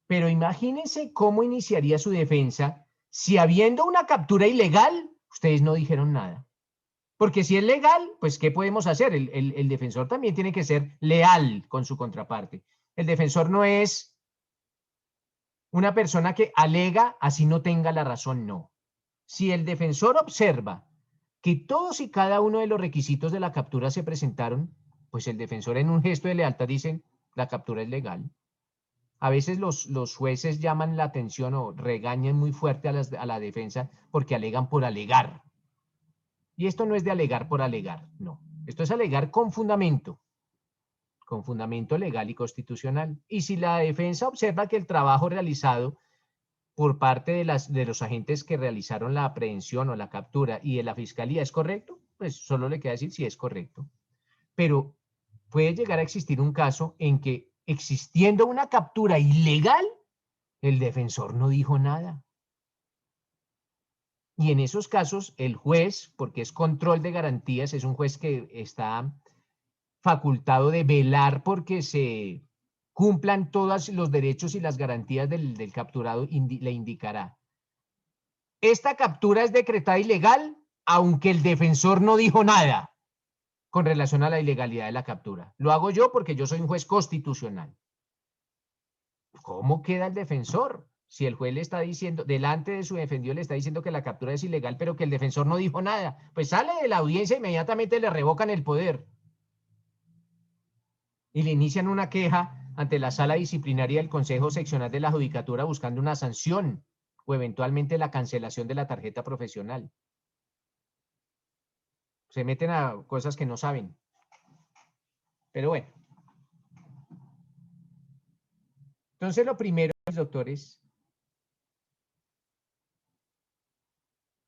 Pero imagínense cómo iniciaría su defensa si habiendo una captura ilegal, ustedes no dijeron nada. Porque si es legal, pues ¿qué podemos hacer? El defensor también tiene que ser leal con su contraparte. El defensor no es una persona que alega así no tenga la razón, no. Si el defensor observa que todos y cada uno de los requisitos de la captura se presentaron, pues el defensor en un gesto de lealtad dice, la captura es legal. A veces los jueces llaman la atención o regañan muy fuerte a la defensa porque alegan por alegar. Y esto no es de alegar por alegar, no. Esto es alegar con fundamento legal y constitucional. Y si la defensa observa que el trabajo realizado por parte de los agentes que realizaron la aprehensión o la captura y de la fiscalía es correcto, pues solo le queda decir si es correcto. Pero puede llegar a existir un caso en que existiendo una captura ilegal, el defensor no dijo nada. Y en esos casos, el juez, porque es control de garantías, es un juez que está facultado de velar porque se cumplan todos los derechos y las garantías del capturado, le indicará. esta captura es decretada ilegal, aunque el defensor no dijo nada con relación a la ilegalidad de la captura. Lo hago yo porque yo soy un juez constitucional. ¿Cómo queda el defensor? Si el juez le está diciendo, delante de su defendido le está diciendo que la captura es ilegal, pero que el defensor no dijo nada, pues sale de la audiencia e inmediatamente le revocan el poder. Y le inician una queja ante la sala disciplinaria del Consejo Seccional de la Judicatura buscando una sanción o eventualmente la cancelación de la tarjeta profesional. Se meten a cosas que no saben. Pero bueno. Entonces lo primero, doctores,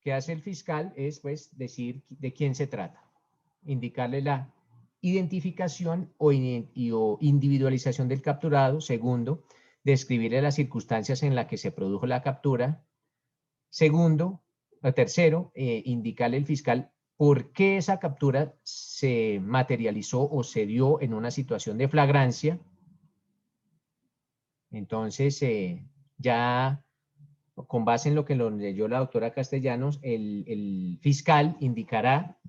que hace el fiscal es pues decir de quién se trata, indicarle la identificación o individualización del capturado. Segundo, describirle las circunstancias en las que se produjo la captura. Tercero, indicarle al fiscal por qué esa captura se materializó o se dio en una situación de flagrancia. Entonces, ya con base en lo que leyó la doctora Castellanos, el fiscal indicará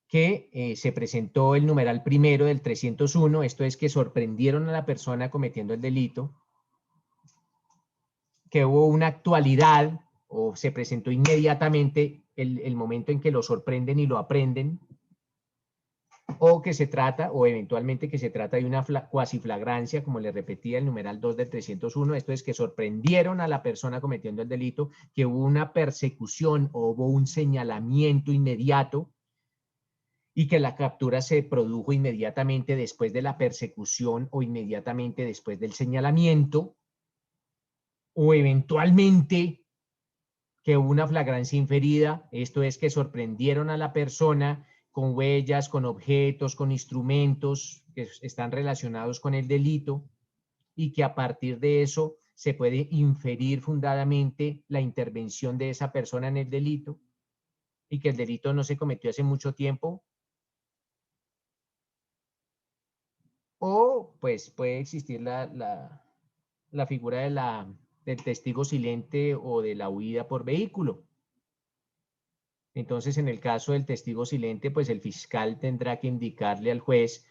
que se presentó el numeral primero del 301, esto es que sorprendieron a la persona cometiendo el delito, que hubo una actualidad o se presentó inmediatamente el momento en que lo sorprenden y lo aprenden, o que se trata, o eventualmente que se trata de una cuasi flagrancia, como le repetía el numeral 2 del 301, esto es que sorprendieron a la persona cometiendo el delito, que hubo una persecución o hubo un señalamiento inmediato y que la captura se produjo inmediatamente después de la persecución o inmediatamente después del señalamiento, o eventualmente que hubo una flagrancia inferida, esto es que sorprendieron a la persona con huellas, con objetos, con instrumentos que están relacionados con el delito y que a partir de eso se puede inferir fundadamente la intervención de esa persona en el delito y que el delito no se cometió hace mucho tiempo. O pues puede existir la figura del testigo silente o de la huida por vehículo. Entonces, en el caso del testigo silente, pues el fiscal tendrá que indicarle al juez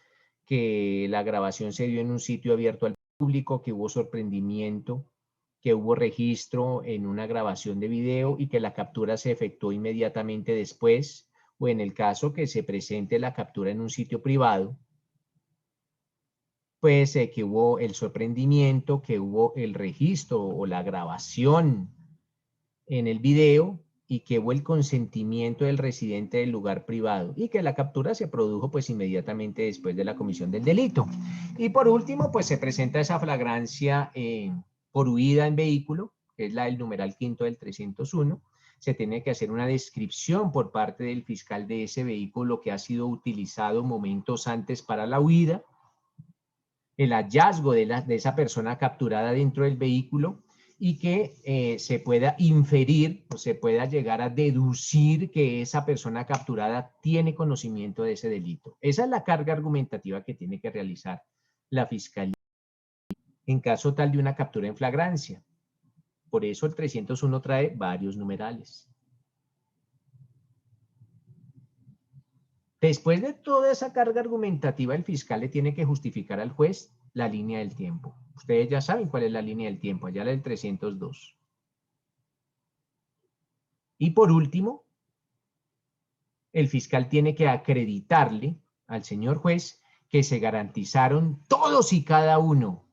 que la grabación se dio en un sitio abierto al público, que hubo sorprendimiento, que hubo registro en una grabación de video y que la captura se efectuó inmediatamente después, o en el caso que se presente la captura en un sitio privado, pues que hubo el sorprendimiento, que hubo el registro o la grabación en el video y que hubo el consentimiento del residente del lugar privado y que la captura se produjo pues inmediatamente después de la comisión del delito. Y por último, pues se presenta esa flagrancia por huida en vehículo, que es la del numeral quinto del 301. Se tiene que hacer una descripción por parte del fiscal de ese vehículo que ha sido utilizado momentos antes para la huida, el hallazgo de esa persona capturada dentro del vehículo y que se pueda inferir o se pueda llegar a deducir que esa persona capturada tiene conocimiento de ese delito. Esa es la carga argumentativa que tiene que realizar la fiscalía en caso tal de una captura en flagrancia. Por eso el 301 trae varios numerales. Después de toda esa carga argumentativa, el fiscal le tiene que justificar al juez la línea del tiempo. Ustedes ya saben cuál es la línea del tiempo, allá la del 302. Y por último, el fiscal tiene que acreditarle al señor juez que se garantizaron todos y cada uno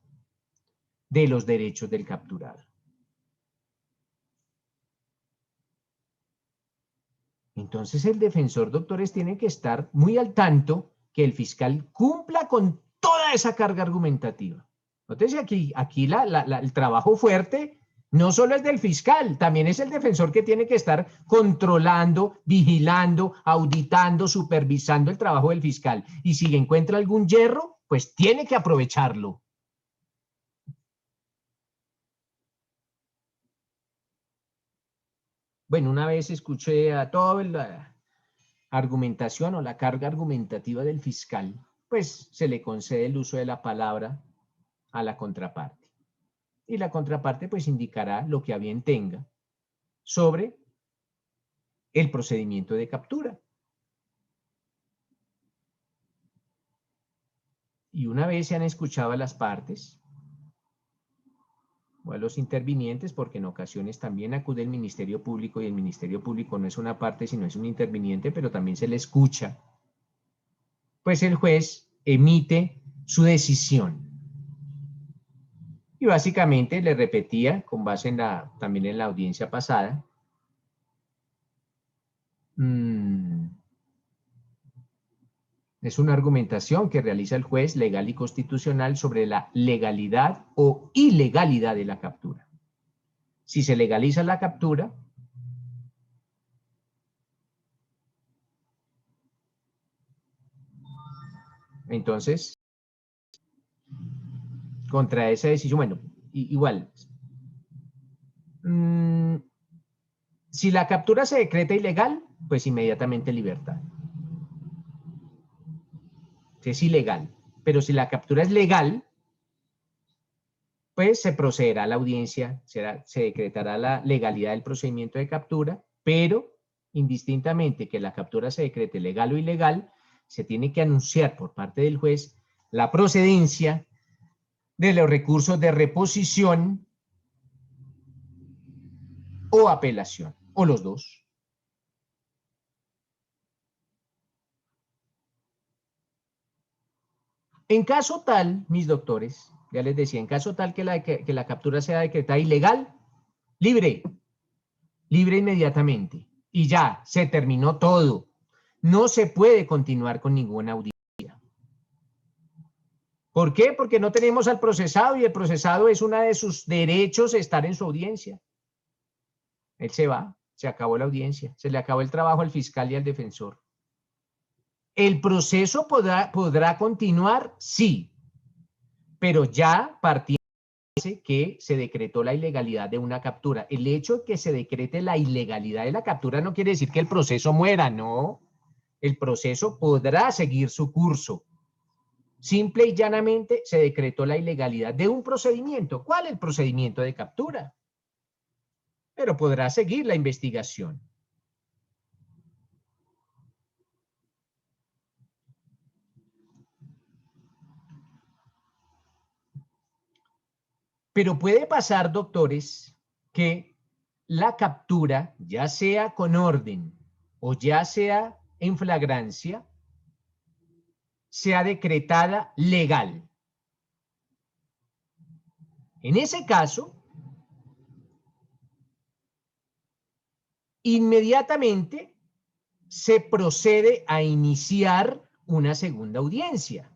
de los derechos del capturado. Entonces el defensor, doctores, tiene que estar muy al tanto que el fiscal cumpla con toda esa carga argumentativa. Entonces aquí el trabajo fuerte no solo es del fiscal, también es el defensor que tiene que estar controlando, vigilando, auditando, supervisando el trabajo del fiscal. Y si encuentra algún yerro, pues tiene que aprovecharlo. Bueno, una vez escuché a toda la argumentación o la carga argumentativa del fiscal, pues se le concede el uso de la palabra a la contraparte. Y la contraparte pues indicará lo que a bien tenga sobre el procedimiento de captura. Y una vez se han escuchado a las partes o a los intervinientes, porque en ocasiones también acude el Ministerio Público y el Ministerio Público no es una parte, sino es un interviniente, pero también se le escucha, pues el juez emite su decisión. Y básicamente le repetía, con base en también en la audiencia pasada, es una argumentación que realiza el juez legal y constitucional sobre la legalidad o ilegalidad de la captura. Si se legaliza la captura, entonces, contra esa decisión, bueno, igual, si la captura se decreta ilegal, pues inmediatamente libertad. Es ilegal, pero si la captura es legal, pues se procederá a la audiencia, se decretará la legalidad del procedimiento de captura, pero indistintamente que la captura se decrete legal o ilegal, se tiene que anunciar por parte del juez la procedencia de los recursos de reposición o apelación, o los dos. En caso tal, mis doctores, ya les decía, en caso tal que la captura sea decretada ilegal, libre inmediatamente. Y ya, se terminó todo. No se puede continuar con ninguna audiencia. ¿Por qué? Porque no tenemos al procesado y el procesado es uno de sus derechos estar en su audiencia. Él se va, se acabó la audiencia, se le acabó el trabajo al fiscal y al defensor. ¿El proceso podrá continuar? Sí, pero ya partiendo de que se decretó la ilegalidad de una captura. El hecho de que se decrete la ilegalidad de la captura no quiere decir que el proceso muera, no. El proceso podrá seguir su curso. Simple y llanamente se decretó la ilegalidad de un procedimiento. ¿Cuál es el procedimiento de captura? Pero podrá seguir la investigación. Pero puede pasar, doctores, que la captura, ya sea con orden o ya sea en flagrancia, sea decretada legal. En ese caso, inmediatamente se procede a iniciar una segunda audiencia,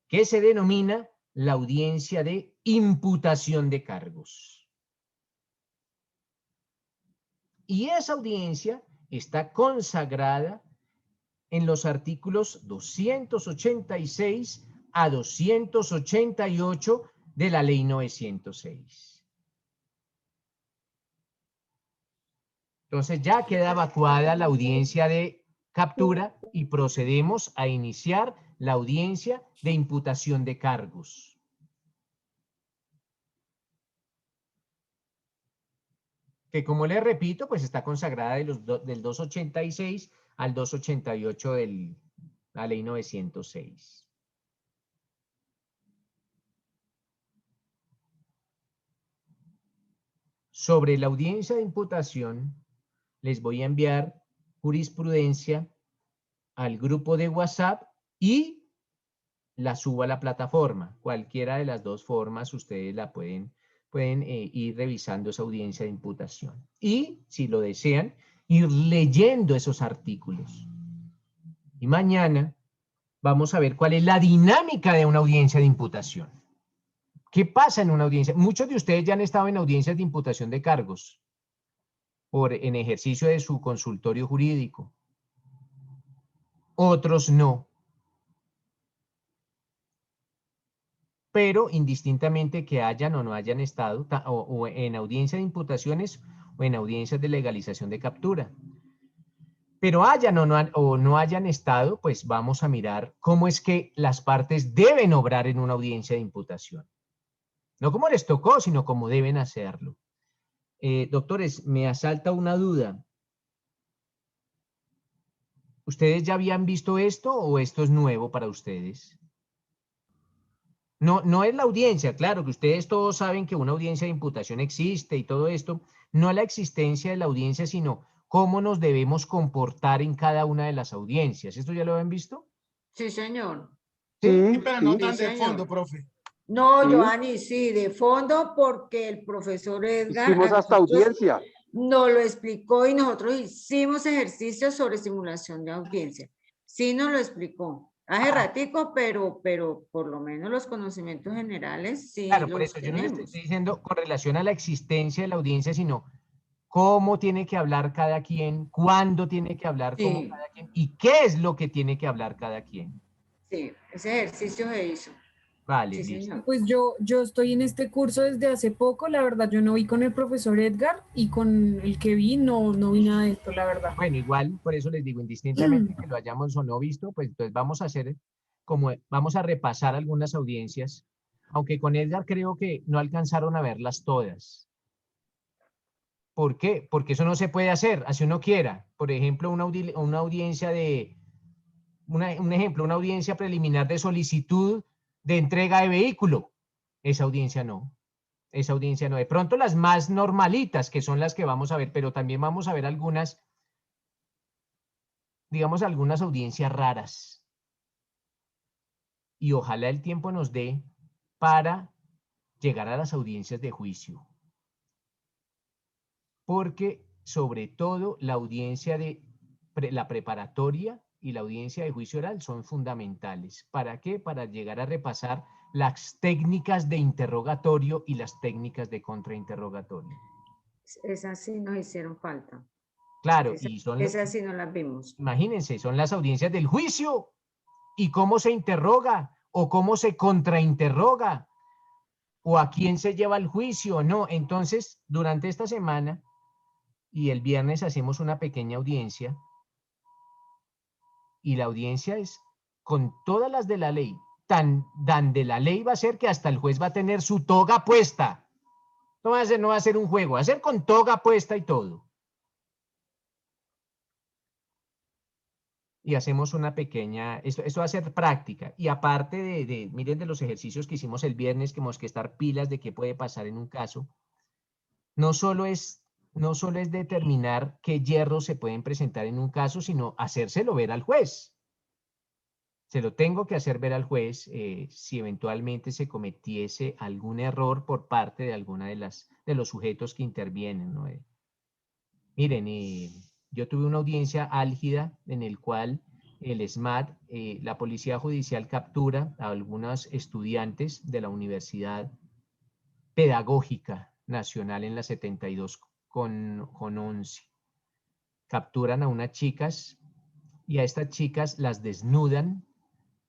que se denomina la audiencia de imputación de cargos. Y esa audiencia está consagrada en los artículos 286 a 288 de la Ley 906. Entonces ya queda evacuada la audiencia de captura y procedemos a iniciar la audiencia de imputación de cargos. Que como les repito, pues está consagrada del 286 al 288 de la Ley 906. Sobre la audiencia de imputación, les voy a enviar jurisprudencia al grupo de WhatsApp y la subo a la plataforma. Cualquiera de las dos formas ustedes la pueden ir revisando esa audiencia de imputación. Y, si lo desean, ir leyendo esos artículos. Y mañana vamos a ver cuál es la dinámica de una audiencia de imputación. ¿Qué pasa en una audiencia? Muchos de ustedes ya han estado en audiencias de imputación de cargos en ejercicio de su consultorio jurídico. Otros no. Pero indistintamente que hayan o no hayan estado o en audiencia de imputaciones o en audiencias de legalización de captura. Pero hayan o no hayan estado, pues vamos a mirar cómo es que las partes deben obrar en una audiencia de imputación. No como les tocó, sino como deben hacerlo. Doctores, me asalta una duda. ¿Ustedes ya habían visto esto o esto es nuevo para ustedes? No, no es la audiencia, claro que ustedes todos saben que una audiencia de imputación existe y todo esto, no la existencia de la audiencia, sino cómo nos debemos comportar en cada una de las audiencias. ¿Esto ya lo habían visto? Sí, señor. Sí, pero no Sí, tan de señor. fondo, profe. No, Sí. Giovanni, sí, de fondo, porque el profesor Edgar Hicimos a hasta nosotros audiencia. nos lo explicó y nosotros hicimos ejercicios sobre simulación de audiencia. Sí nos lo explicó. Hace ratico, pero por lo menos los conocimientos generales sí Claro, por los eso yo no les tenemos. estoy diciendo con relación a la existencia de la audiencia, sino cómo tiene que hablar cada quien, cuándo tiene que hablar como Sí, cada quien y qué es lo que tiene que hablar cada quien. sí, ese ejercicio se hizo. Vale, Sí, listo. señor. Pues yo estoy en este curso desde hace poco, la verdad yo no vi con el profesor Edgar y con el que vi no vi nada de esto, la verdad. Bueno, igual, por eso les digo, indistintamente que lo hayamos o no visto, pues entonces vamos a hacer vamos a repasar algunas audiencias, aunque con Edgar creo que no alcanzaron a verlas todas. ¿Por qué? Porque eso no se puede hacer, así uno quiera. Por ejemplo, una audiencia un ejemplo, una audiencia preliminar de solicitud de entrega de vehículo. Esa audiencia no. Esa audiencia no. De pronto las más normalitas, que son las que vamos a ver, pero también vamos a ver algunas, digamos, algunas audiencias raras. Y ojalá el tiempo nos dé para llegar a las audiencias de juicio. Porque, sobre todo, la audiencia de la preparatoria y la audiencia de juicio oral son fundamentales. ¿Para qué? Para llegar a repasar las técnicas de interrogatorio y las técnicas de contrainterrogatorio. Esas sí nos hicieron falta. Claro, y son Esas sí no las vimos. imagínense, son las audiencias del juicio y cómo se interroga o cómo se contrainterroga o a quién se lleva el juicio, no. Entonces, durante esta semana y el viernes hacemos una pequeña audiencia y la audiencia es con todas las de la ley. Tan de la ley va a ser que hasta el juez va a tener su toga puesta. No va a ser un juego, va a ser con toga puesta y todo. Y hacemos una pequeña, esto va a ser práctica. Y aparte miren de los ejercicios que hicimos el viernes, que tenemos que estar pilas de qué puede pasar en un caso, no solo es determinar qué hierros se pueden presentar en un caso, sino hacérselo ver al juez. Se lo tengo que hacer ver al juez si eventualmente se cometiese algún error por parte de alguna de los sujetos que intervienen, ¿no? Miren, yo tuve una audiencia álgida en el cual el SMAT, la Policía Judicial, captura a algunos estudiantes de la Universidad Pedagógica Nacional en la 72 con 11. Capturan a unas chicas y a estas chicas las desnudan.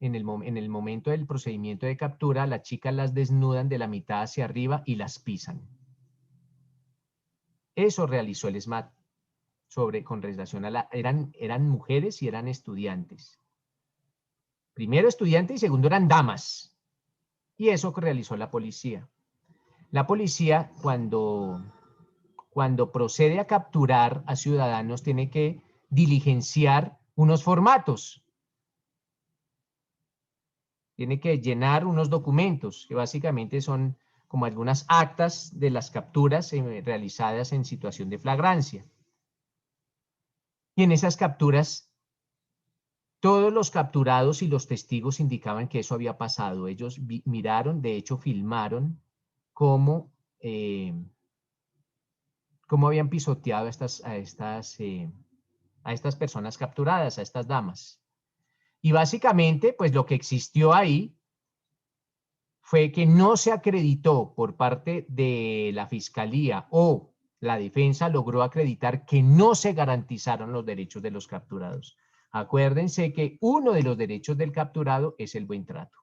En el momento del procedimiento de captura, las chicas las desnudan de la mitad hacia arriba y las pisan. Eso realizó el SMAT. Con relación a eran mujeres y eran estudiantes. Primero estudiantes y segundo eran damas. Y eso que realizó la policía. La policía, cuando procede a capturar a ciudadanos, tiene que diligenciar unos formatos. Tiene que llenar unos documentos, que básicamente son como algunas actas de las capturas realizadas en situación de flagrancia. Y en esas capturas, todos los capturados y los testigos indicaban que eso había pasado. Ellos miraron, de hecho filmaron cómo habían pisoteado a estas personas capturadas, a estas damas. Y básicamente, pues lo que existió ahí fue que no se acreditó por parte de la fiscalía o la defensa logró acreditar que no se garantizaron los derechos de los capturados. Acuérdense que uno de los derechos del capturado es el buen trato.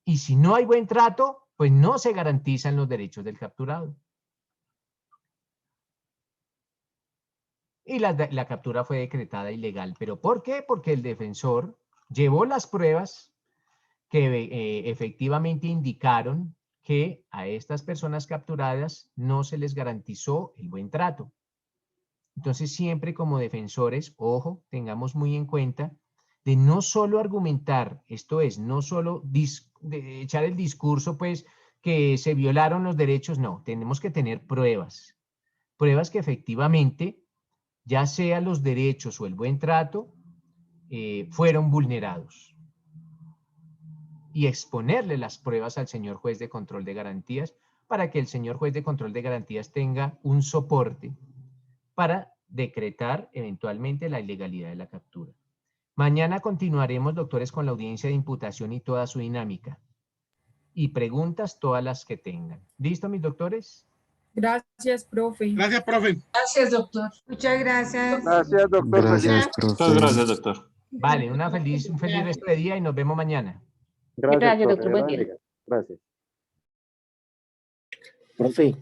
Y si no hay buen trato, pues no se garantizan los derechos del capturado. Y la captura fue decretada ilegal. ¿Pero por qué? Porque el defensor llevó las pruebas que efectivamente indicaron que a estas personas capturadas no se les garantizó el buen trato. Entonces, siempre como defensores, ojo, tengamos muy en cuenta de no solo argumentar, esto es, no solo de echar el discurso, pues, que se violaron los derechos, no, tenemos que tener pruebas, pruebas que efectivamente, ya sea los derechos o el buen trato, fueron vulnerados. Y exponerle las pruebas al señor juez de control de garantías para que el señor juez de control de garantías tenga un soporte para decretar eventualmente la ilegalidad de la captura. Mañana continuaremos, doctores, con la audiencia de imputación y toda su dinámica. Y preguntas todas las que tengan. ¿Listo, mis doctores? Gracias, profe. Gracias, profe. Gracias, doctor. Muchas gracias. Gracias, doctor. Gracias, Feliz. profe. Muchas gracias, doctor. Vale, un feliz resto de día y nos vemos mañana. Gracias, doctor. Buen día. Gracias. Profe,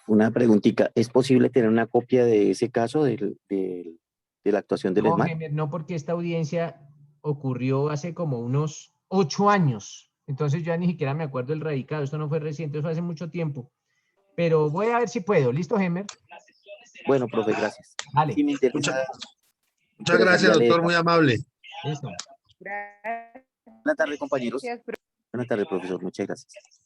una preguntita. ¿Es posible tener una copia de ese caso de la actuación del No, ESMAD? Hemer, no, porque esta audiencia ocurrió hace como unos 8 años. Entonces yo ya ni siquiera me acuerdo del radicado. Esto no fue reciente, eso fue hace mucho tiempo. Pero voy a ver si puedo. ¿Listo, Hemer? Bueno, profe, gracias. Vale. Sí me interesa. Muchas gracias, doctor. Muy amable. Listo. Gracias. Buenas tardes, compañeros. Gracias, Buenas tardes, profesor. Muchas gracias.